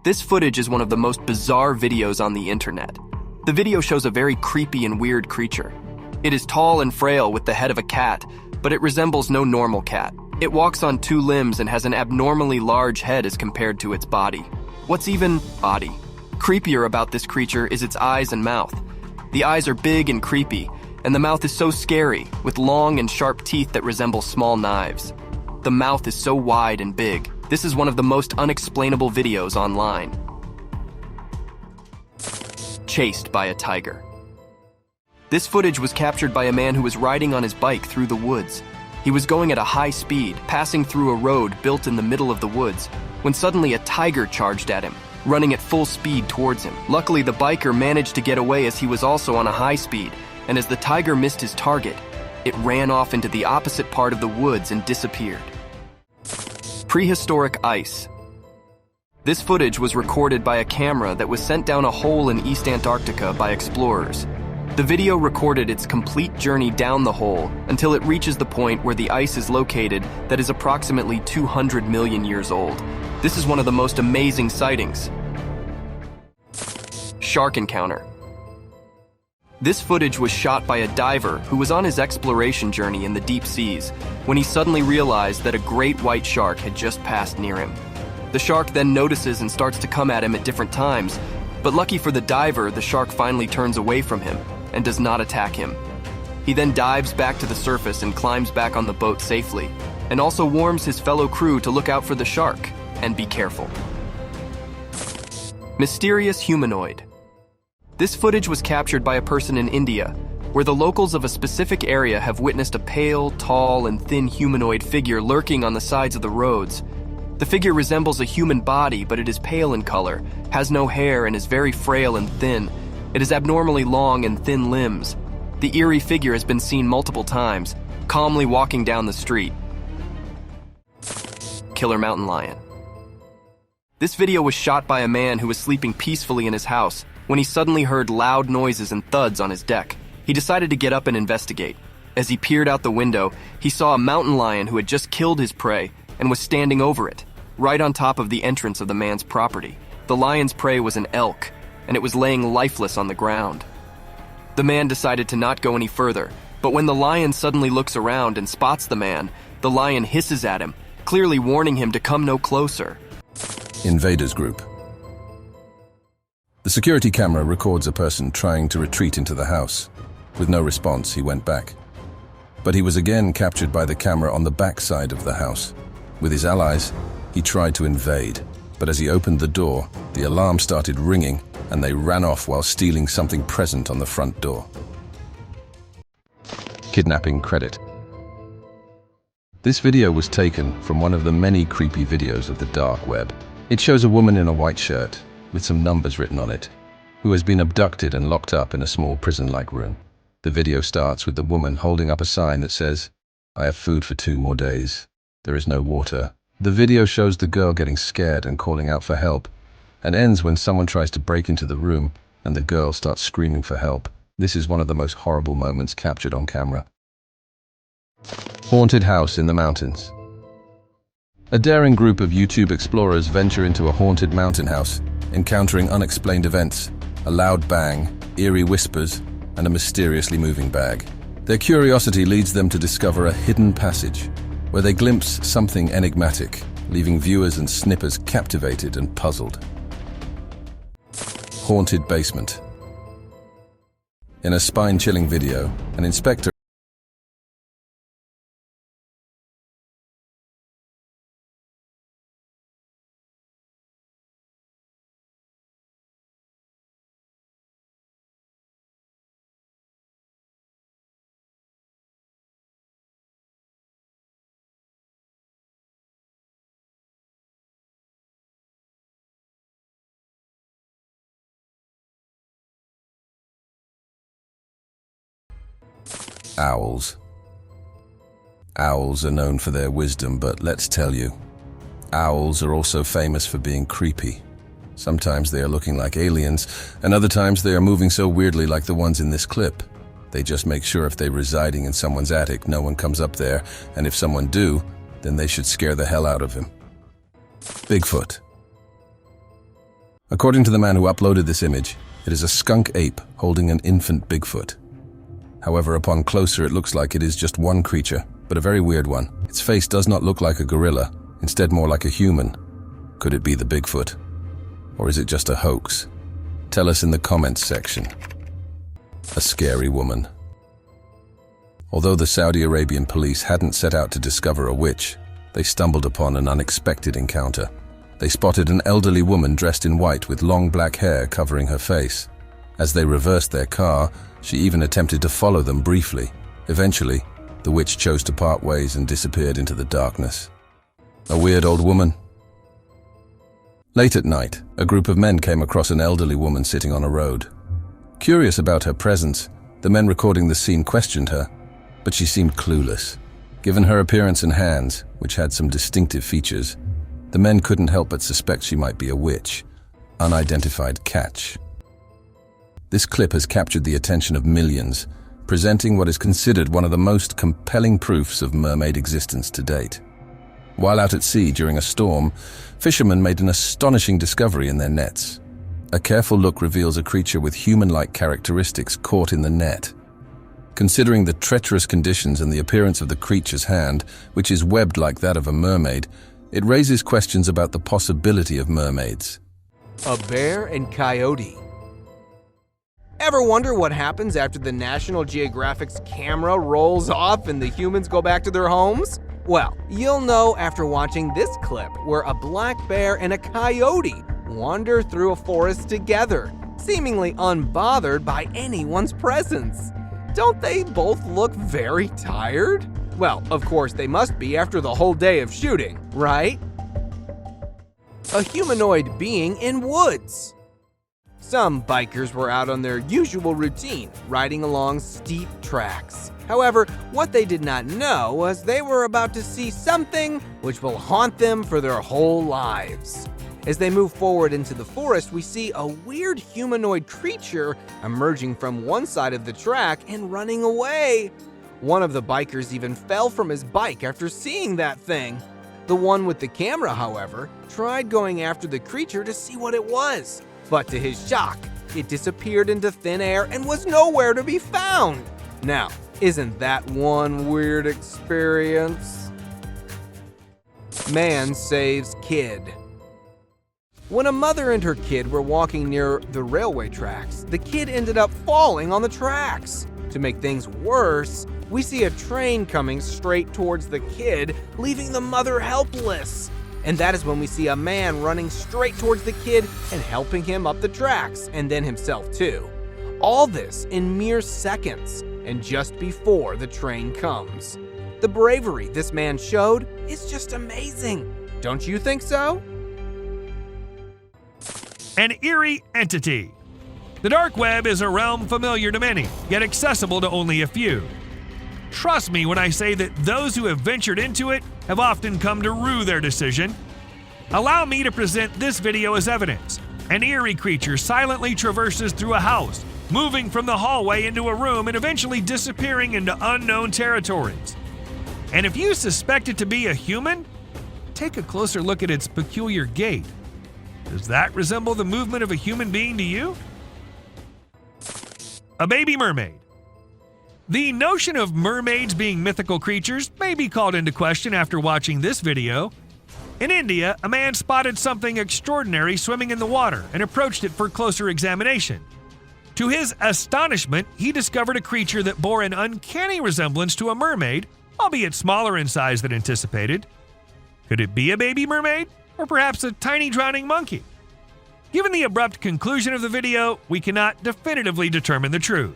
This footage is one of the most bizarre videos on the internet. The video shows a very creepy and weird creature. It is tall and frail with the head of a cat, but it resembles no normal cat. It walks on two limbs and has an abnormally large head as compared to its body. What's even creepier about this creature is its eyes and mouth. The eyes are big and creepy, and the mouth is so scary, with long and sharp teeth that resemble small knives. The mouth is so wide and big. This is one of the most unexplainable videos online. Chased by a tiger. This footage was captured by a man who was riding on his bike through the woods. He was going at a high speed, passing through a road built in the middle of the woods, when suddenly a tiger charged at him, running at full speed towards him. Luckily, the biker managed to get away as he was also on a high speed, and as the tiger missed his target, it ran off into the opposite part of the woods and disappeared. Prehistoric ice. This footage was recorded by a camera that was sent down a hole in East Antarctica by explorers. The video recorded its complete journey down the hole until it reaches the point where the ice is located that is approximately 200 million years old. This is one of the most amazing sightings. Shark encounter. This footage was shot by a diver who was on his exploration journey in the deep seas when he suddenly realized that a great white shark had just passed near him. The shark then notices and starts to come at him at different times, but lucky for the diver, the shark finally turns away from him and does not attack him. He then dives back to the surface and climbs back on the boat safely, and also warns his fellow crew to look out for the shark and be careful. Mysterious humanoid. This footage was captured by a person in India, where the locals of a specific area have witnessed a pale, tall, and thin humanoid figure lurking on the sides of the roads. The figure resembles a human body, but it is pale in color, has no hair, and is very frail and thin. It has abnormally long and thin limbs. The eerie figure has been seen multiple times, calmly walking down the street. Killer mountain lion. This video was shot by a man who was sleeping peacefully in his house when he suddenly heard loud noises and thuds on his deck. He decided to get up and investigate. As he peered out the window, he saw a mountain lion who had just killed his prey and was standing over it, right on top of the entrance of the man's property. The lion's prey was an elk, and it was laying lifeless on the ground. The man decided to not go any further, but when the lion suddenly looks around and spots the man, the lion hisses at him, clearly warning him to come no closer. Invaders group. The security camera records a person trying to retreat into the house. With no response, he went back. But he was again captured by the camera on the back side of the house. With his allies, he tried to invade, but as he opened the door, the alarm started ringing and they ran off while stealing something present on the front door. Kidnapping credit. This video was taken from one of the many creepy videos of the dark web. It shows a woman in a white shirt, with some numbers written on it, who has been abducted and locked up in a small prison-like room. The video starts with the woman holding up a sign that says, "I have food for 2 more days. There is no water." The video shows the girl getting scared and calling out for help, and ends when someone tries to break into the room and the girl starts screaming for help. This is one of the most horrible moments captured on camera. Haunted house in the mountains. A daring group of YouTube explorers venture into a haunted mountain house, encountering unexplained events, a loud bang, eerie whispers, and a mysteriously moving bag. Their curiosity leads them to discover a hidden passage, where they glimpse something enigmatic, leaving viewers and snippers captivated and puzzled. Haunted basement. In a spine-chilling video, an inspector Owls. Owls are known for their wisdom, but let's tell you, owls are also famous for being creepy. Sometimes they are looking like aliens, and other times they are moving so weirdly like the ones in this clip. They just make sure if they're residing in someone's attic, no one comes up there, and if someone do, then they should scare the hell out of him. Bigfoot. According to the man who uploaded this image, it is a skunk ape holding an infant Bigfoot. However, upon closer it looks like it is just one creature, but a very weird one. Its face does not look like a gorilla, instead more like a human. Could it be the Bigfoot? Or is it just a hoax? Tell us in the comments section. A scary woman. Although the Saudi Arabian police hadn't set out to discover a witch, they stumbled upon an unexpected encounter. They spotted an elderly woman dressed in white with long black hair covering her face. As they reversed their car, she even attempted to follow them briefly. Eventually, the witch chose to part ways and disappeared into the darkness. A weird old woman. Late at night, a group of men came across an elderly woman sitting on a road. Curious about her presence, the men recording the scene questioned her, but she seemed clueless. Given her appearance and hands, which had some distinctive features, The men couldn't help but suspect she might be a witch. Unidentified catch. This clip has captured the attention of millions, presenting what is considered one of the most compelling proofs of mermaid existence to date. While out at sea during a storm, fishermen made an astonishing discovery in their nets. A careful look reveals a creature with human-like characteristics caught in the net. Considering the treacherous conditions and the appearance of the creature's hand, which is webbed like that of a mermaid, it raises questions about the possibility of mermaids. A bear and coyote. Ever wonder what happens after the National Geographic's camera rolls off and the humans go back to their homes? Well, you'll know after watching this clip where a black bear and a coyote wander through a forest together, seemingly unbothered by anyone's presence. Don't they both look very tired? Well, of course they must be after the whole day of shooting, right? A humanoid being in woods. Some bikers were out on their usual routine, riding along steep tracks. However, what they did not know was they were about to see something which will haunt them for their whole lives. As they move forward into the forest, we see a weird humanoid creature emerging from one side of the track and running away. One of the bikers even fell from his bike after seeing that thing. The one with the camera, however, tried going after the creature to see what it was. But to his shock, it disappeared into thin air and was nowhere to be found. Now, isn't that one weird experience? Man saves kid. When a mother and her kid were walking near the railway tracks, the kid ended up falling on the tracks. To make things worse, we see a train coming straight towards the kid, leaving the mother helpless. And that is when we see a man running straight towards the kid and helping him up the tracks, and then himself too. All this in mere seconds, and just before the train comes. The bravery this man showed is just amazing. Don't you think so? An eerie entity. The dark web is a realm familiar to many, yet accessible to only a few. Trust me when I say that those who have ventured into it have often come to rue their decision. Allow me to present this video as evidence. An eerie creature silently traverses through a house, moving from the hallway into a room and eventually disappearing into unknown territories. And if you suspect it to be a human, take a closer look at its peculiar gait. Does that resemble the movement of a human being to you? A baby mermaid. The notion of mermaids being mythical creatures may be called into question after watching this video. In India, a man spotted something extraordinary swimming in the water and approached it for closer examination. To his astonishment, he discovered a creature that bore an uncanny resemblance to a mermaid, albeit smaller in size than anticipated. Could it be a baby mermaid, or perhaps a tiny drowning monkey? Given the abrupt conclusion of the video, we cannot definitively determine the truth.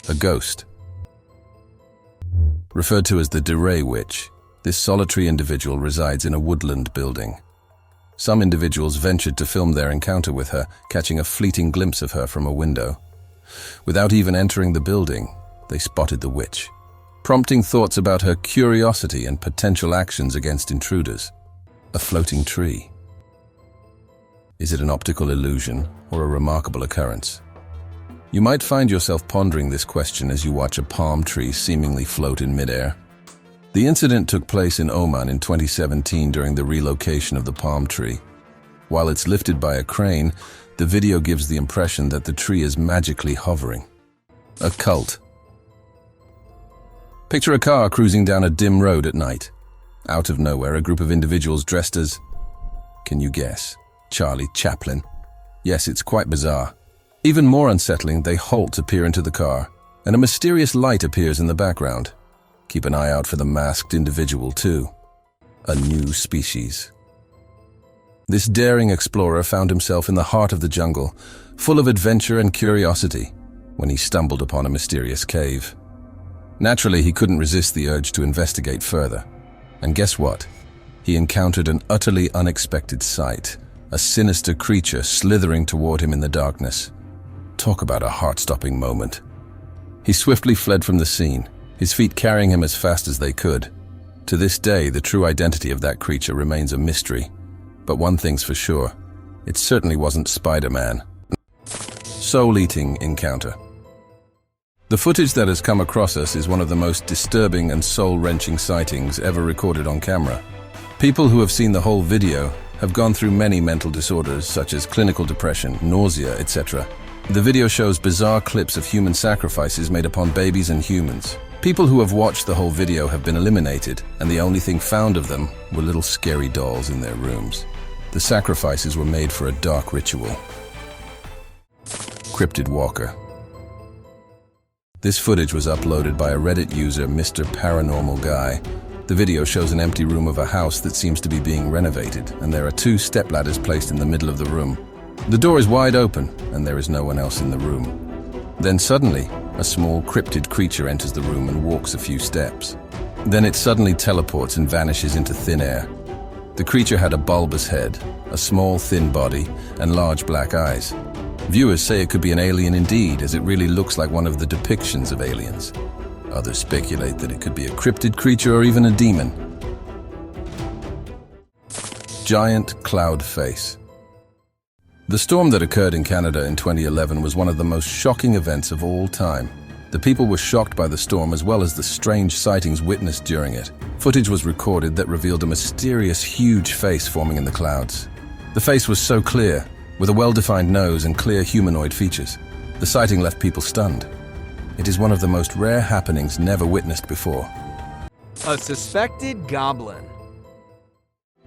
A ghost. Referred to as the defy witch, this solitary individual resides in a woodland building. Some individuals ventured to film their encounter with her, catching a fleeting glimpse of her from a window. Without even entering the building, they spotted the witch, prompting thoughts about her curiosity and potential actions against intruders. A floating tree. Is it an optical illusion or a remarkable occurrence? You might find yourself pondering this question as you watch a palm tree seemingly float in midair. The incident took place in Oman in 2017 during the relocation of the palm tree. While it's lifted by a crane, the video gives the impression that the tree is magically hovering. A cult. Picture a car cruising down a dim road at night. Out of nowhere, a group of individuals dressed as, can you guess, Charlie Chaplin? Yes, it's quite bizarre. Even more unsettling, they halt to peer into the car, and a mysterious light appears in the background. Keep an eye out for the masked individual too. A new species. This daring explorer found himself in the heart of the jungle, full of adventure and curiosity, when he stumbled upon a mysterious cave. Naturally, he couldn't resist the urge to investigate further. And guess what? He encountered an utterly unexpected sight, a sinister creature slithering toward him in the darkness. Talk about a heart-stopping moment. He swiftly fled from the scene, his feet carrying him as fast as they could. To this day, the true identity of that creature remains a mystery. But one thing's for sure, it certainly wasn't Spider-Man. Soul-eating encounter. The footage that has come across us is one of the most disturbing and soul-wrenching sightings ever recorded on camera. People who have seen the whole video have gone through many mental disorders such as clinical depression, nausea, etc. The video shows bizarre clips of human sacrifices made upon babies and humans. People who have watched the whole video have been eliminated, and the only thing found of them were little scary dolls in their rooms. The sacrifices were made for a dark ritual. Cryptid Walker. This footage was uploaded by a Reddit user, Mr. Paranormal Guy. The video shows an empty room of a house that seems to be being renovated, and there are 2 stepladders placed in the middle of the room. The door is wide open, and there is no one else in the room. Then suddenly, a small cryptid creature enters the room and walks a few steps. Then it suddenly teleports and vanishes into thin air. The creature had a bulbous head, a small thin body, and large black eyes. Viewers say it could be an alien indeed, as it really looks like one of the depictions of aliens. Others speculate that it could be a cryptid creature or even a demon. Giant cloud face. The storm that occurred in Canada in 2011 was one of the most shocking events of all time. The people were shocked by the storm as well as the strange sightings witnessed during it. Footage was recorded that revealed a mysterious, huge face forming in the clouds. The face was so clear, with a well-defined nose and clear humanoid features. The sighting left people stunned. It is one of the most rare happenings never witnessed before. A suspected goblin.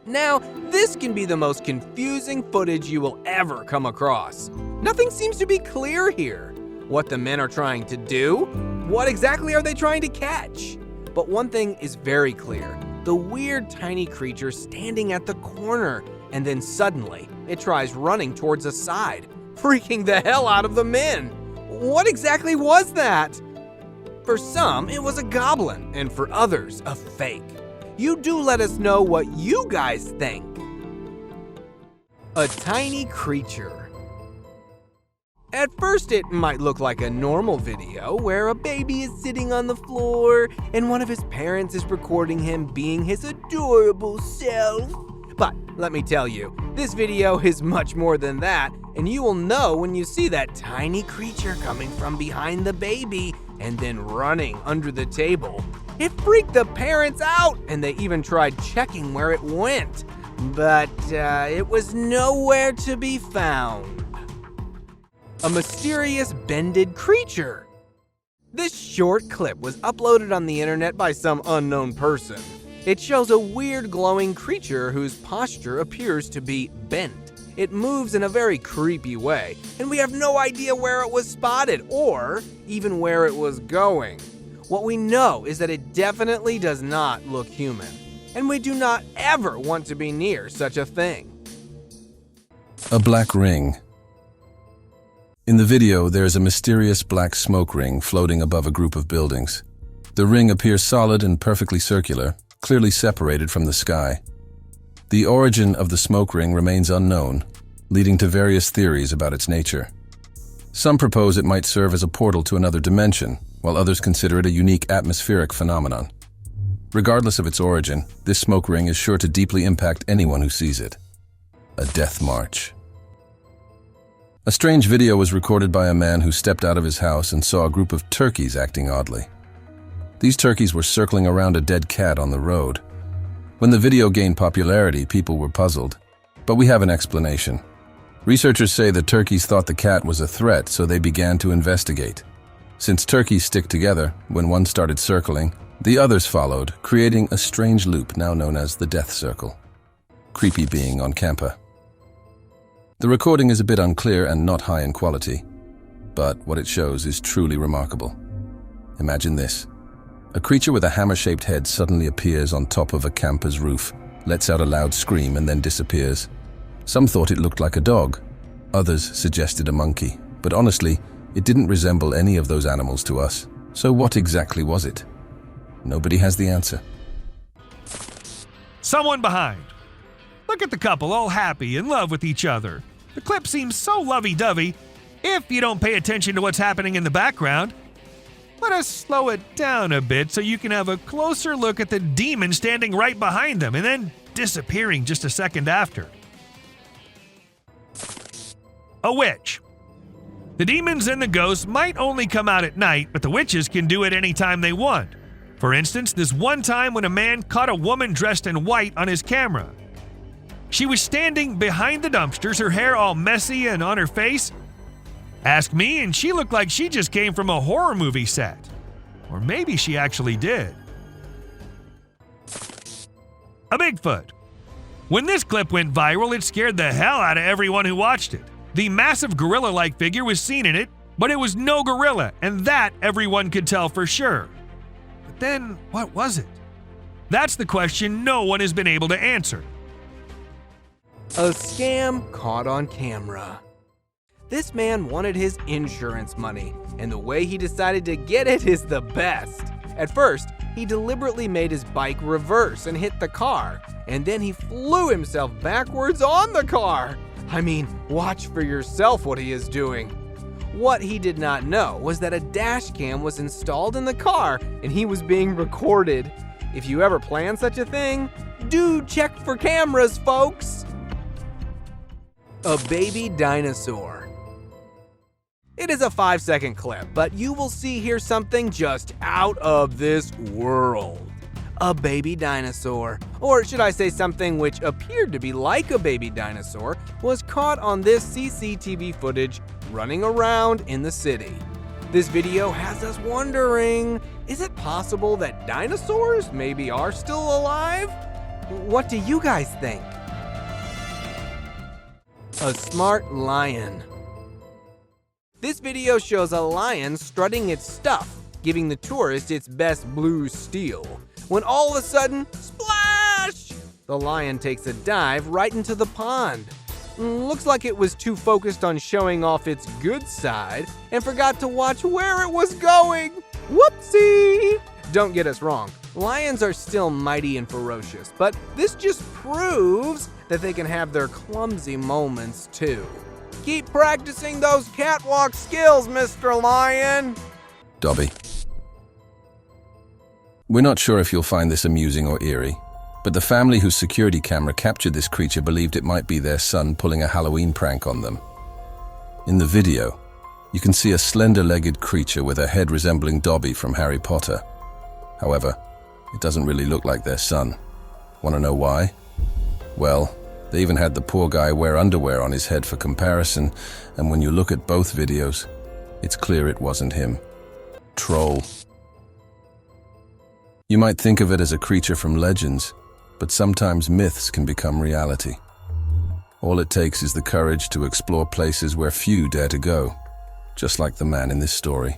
Now, this can be the most confusing footage you will ever come across. Nothing seems to be clear here. What the men are trying to do? What exactly are they trying to catch? But one thing is very clear. The weird tiny creature standing at the corner, and then suddenly, it tries running towards a side, freaking the hell out of the men. What exactly was that? For some, it was a goblin, and for others, a fake. You do let us know what you guys think. A tiny creature. At first, it might look like a normal video where a baby is sitting on the floor and one of his parents is recording him being his adorable self. But let me tell you, this video is much more than that, and you will know when you see that tiny creature coming from behind the baby and then running under the table. It freaked the parents out, and they even tried checking where it went, but it was nowhere to be found. A mysterious bended creature. This short clip was uploaded on the internet by some unknown person. It shows a weird glowing creature whose posture appears to be bent. It moves in a very creepy way, and we have no idea where it was spotted or even where it was going. What we know is that it definitely does not look human, and we do not ever want to be near such a thing. A black ring. In the video, there is a mysterious black smoke ring floating above a group of buildings. The ring appears solid and perfectly circular, clearly separated from the sky. The origin of the smoke ring remains unknown, leading to various theories about its nature. Some propose it might serve as a portal to another dimension, while others consider it a unique atmospheric phenomenon. Regardless of its origin, this smoke ring is sure to deeply impact anyone who sees it. A death march. A strange video was recorded by a man who stepped out of his house and saw a group of turkeys acting oddly. These turkeys were circling around a dead cat on the road. When the video gained popularity, people were puzzled. But we have an explanation. Researchers say the turkeys thought the cat was a threat, so they began to investigate. Since turkeys stick together, when one started circling, the others followed, creating a strange loop now known as the death circle. Creepy being on camper. The recording is a bit unclear and not high in quality, but what it shows is truly remarkable. Imagine this. A creature with a hammer-shaped head suddenly appears on top of a camper's roof, lets out a loud scream, and then disappears. Some thought it looked like a dog. Others suggested a monkey, but honestly, it didn't resemble any of those animals to us. So what exactly was it? Nobody has the answer. Someone behind. Look at the couple, all happy, in love with each other. The clip seems so lovey-dovey if you don't pay attention to what's happening in the background. Let us slow it down a bit so you can have a closer look at the demon standing right behind them and then disappearing just a second after. A witch. The demons and the ghosts might only come out at night, but the witches can do it anytime they want. For instance, this one time when a man caught a woman dressed in white on his camera. She was standing behind the dumpsters, her hair all messy and on her face. Ask me, and she looked like she just came from a horror movie set. Or maybe she actually did. A Bigfoot. When this clip went viral, it scared the hell out of everyone who watched it. The massive gorilla-like figure was seen in it, but it was no gorilla, and that everyone could tell for sure. But then, what was it? That's the question no one has been able to answer. A scam caught on camera. This man wanted his insurance money, and the way he decided to get it is the best. At first, he deliberately made his bike reverse and hit the car, and then he flew himself backwards on the car. I mean, watch for yourself what he is doing. What he did not know was that a dash cam was installed in the car and he was being recorded. If you ever plan such a thing, do check for cameras, folks. A baby dinosaur. It is a 5-second clip, but you will see here something just out of this world. A baby dinosaur, or should I say something which appeared to be like a baby dinosaur, was caught on this CCTV footage running around in the city. This video has us wondering, is it possible that dinosaurs maybe are still alive? What do you guys think? A smart lion. This video shows a lion strutting its stuff, giving the tourist its best blue steel. When all of a sudden, splash! The lion takes a dive right into the pond. Looks like it was too focused on showing off its good side and forgot to watch where it was going. Whoopsie! Don't get us wrong, lions are still mighty and ferocious, but this just proves that they can have their clumsy moments too. Keep practicing those catwalk skills, Mr. Lion! Dobby. We're not sure if you'll find this amusing or eerie, but the family whose security camera captured this creature believed it might be their son pulling a Halloween prank on them. In the video, you can see a slender-legged creature with a head resembling Dobby from Harry Potter. However, it doesn't really look like their son. Want to know why? Well, they even had the poor guy wear underwear on his head for comparison, and when you look at both videos, it's clear it wasn't him. Troll. You might think of it as a creature from legends, but sometimes myths can become reality. All it takes is the courage to explore places where few dare to go, just like the man in this story.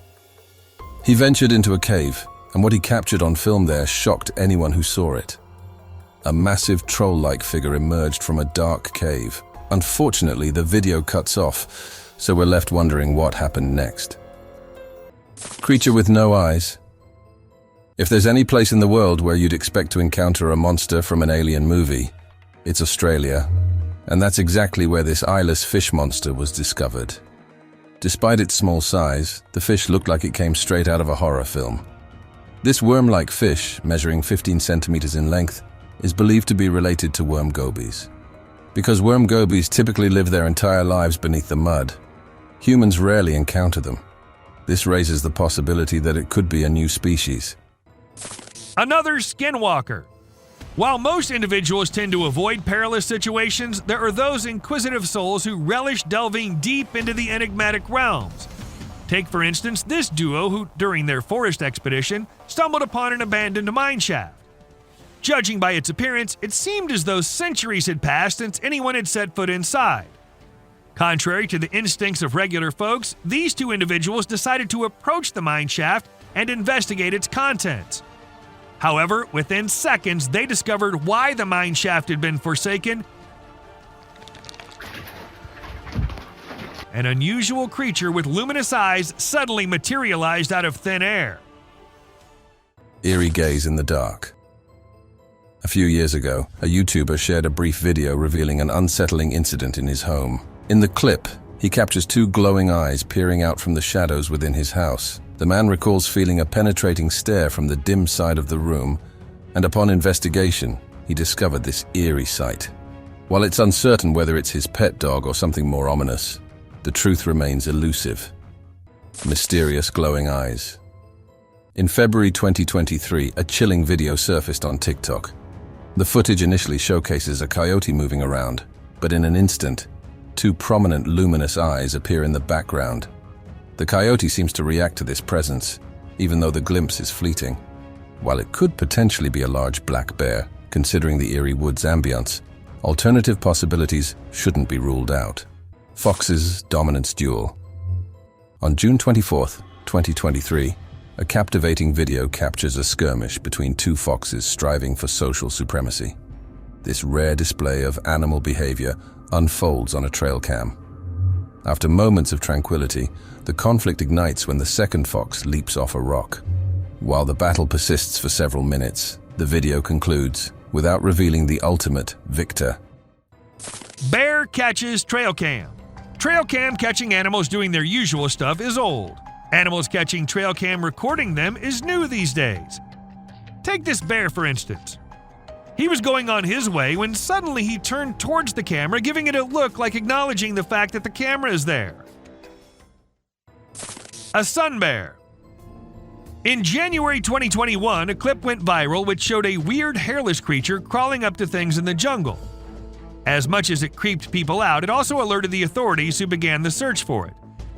He ventured into a cave, and what he captured on film there shocked anyone who saw it. A massive troll-like figure emerged from a dark cave. Unfortunately, the video cuts off, so we're left wondering what happened next. Creature with no eyes. If there's any place in the world where you'd expect to encounter a monster from an alien movie, it's Australia, and that's exactly where this eyeless fish monster was discovered. Despite its small size, the fish looked like it came straight out of a horror film. This worm-like fish, measuring 15 centimeters in length, is believed to be related to worm gobies. Because worm gobies typically live their entire lives beneath the mud, humans rarely encounter them. This raises the possibility that it could be a new species. Another skinwalker. While most individuals tend to avoid perilous situations, there are those inquisitive souls who relish delving deep into the enigmatic realms. Take, for instance, this duo who, during their forest expedition, stumbled upon an abandoned mine shaft. Judging by its appearance, it seemed as though centuries had passed since anyone had set foot inside. Contrary to the instincts of regular folks, these two individuals decided to approach the mine shaft and investigate its contents. However, within seconds, they discovered why the mine shaft had been forsaken. An unusual creature with luminous eyes suddenly materialized out of thin air. Eerie gaze in the dark. A few years ago, a YouTuber shared a brief video revealing an unsettling incident in his home. In the clip, he captures two glowing eyes peering out from the shadows within his house. The man recalls feeling a penetrating stare from the dim side of the room, and upon investigation, he discovered this eerie sight. While it's uncertain whether it's his pet dog or something more ominous, the truth remains elusive. Mysterious glowing eyes. In February 2023, a chilling video surfaced on TikTok. The footage initially showcases a coyote moving around, but in an instant, two prominent luminous eyes appear in the background. The coyote seems to react to this presence, even though the glimpse is fleeting. While it could potentially be a large black bear, considering the eerie woods ambience, alternative possibilities shouldn't be ruled out. Fox's dominance duel. On June 24, 2023, a captivating video captures a skirmish between two foxes striving for social supremacy. This rare display of animal behavior unfolds on a trail cam. After moments of tranquility, the conflict ignites when the second fox leaps off a rock. While the battle persists for several minutes, the video concludes without revealing the ultimate victor. Bear catches trail cam. Trail cam catching animals doing their usual stuff is old. Animals catching trail cam recording them is new these days. Take this bear for instance. He was going on his way when suddenly he turned towards the camera, giving it a look like acknowledging the fact that the camera is there. A sun bear. In January 2021, a clip went viral which showed a weird hairless creature crawling up to things in the jungle. As much as it creeped people out, it also alerted the authorities who began the search for it.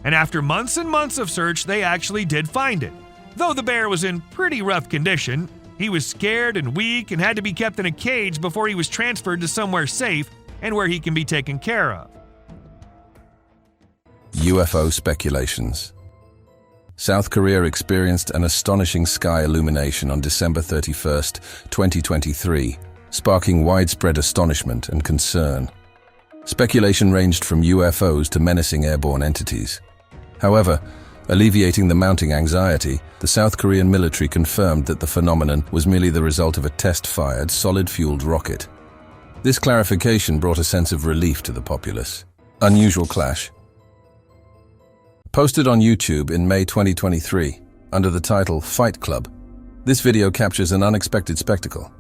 And after months and months of search, they actually did find it. Though the bear was in pretty rough condition, he was scared and weak and had to be kept in a cage before he was transferred to somewhere safe and where he can be taken care of. UFO speculations. South Korea experienced an astonishing sky illumination on December 31, 2023, sparking widespread astonishment and concern. Speculation ranged from UFOs to menacing airborne entities. However, alleviating the mounting anxiety, the South Korean military confirmed that the phenomenon was merely the result of a test-fired, solid-fueled rocket. This clarification brought a sense of relief to the populace. Unusual clash. Posted on YouTube in May 2023, under the title Fight Club, this video captures an unexpected spectacle.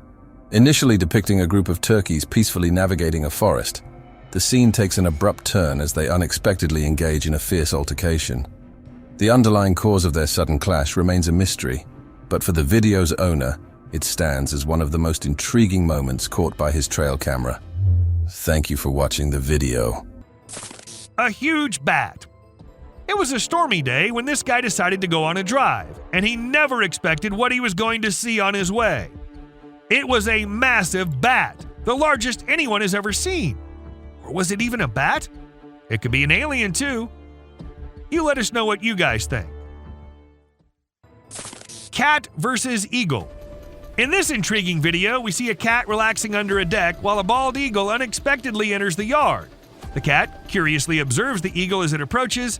Initially depicting a group of turkeys peacefully navigating a forest, the scene takes an abrupt turn as they unexpectedly engage in a fierce altercation. The underlying cause of their sudden clash remains a mystery, but for the video's owner, it stands as one of the most intriguing moments caught by his trail camera. Thank you for watching the video. A huge bat. It was a stormy day when this guy decided to go on a drive, and he never expected what he was going to see on his way. It was a massive bat, the largest anyone has ever seen. Or was it even a bat? It could be an alien too. You let us know what you guys think. Cat versus eagle. In this intriguing video, we see a cat relaxing under a deck while a bald eagle unexpectedly enters the yard. The cat curiously observes the eagle as it approaches.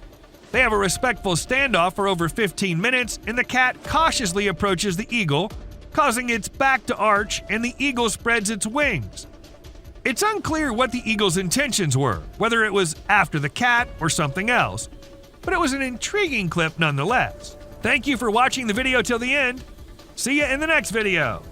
They have a respectful standoff for over 15 minutes, and the cat cautiously approaches the eagle, causing its back to arch, and the eagle spreads its wings. It's unclear what the eagle's intentions were, whether it was after the cat or something else, but it was an intriguing clip nonetheless. Thank you for watching the video till the end. See you in the next video.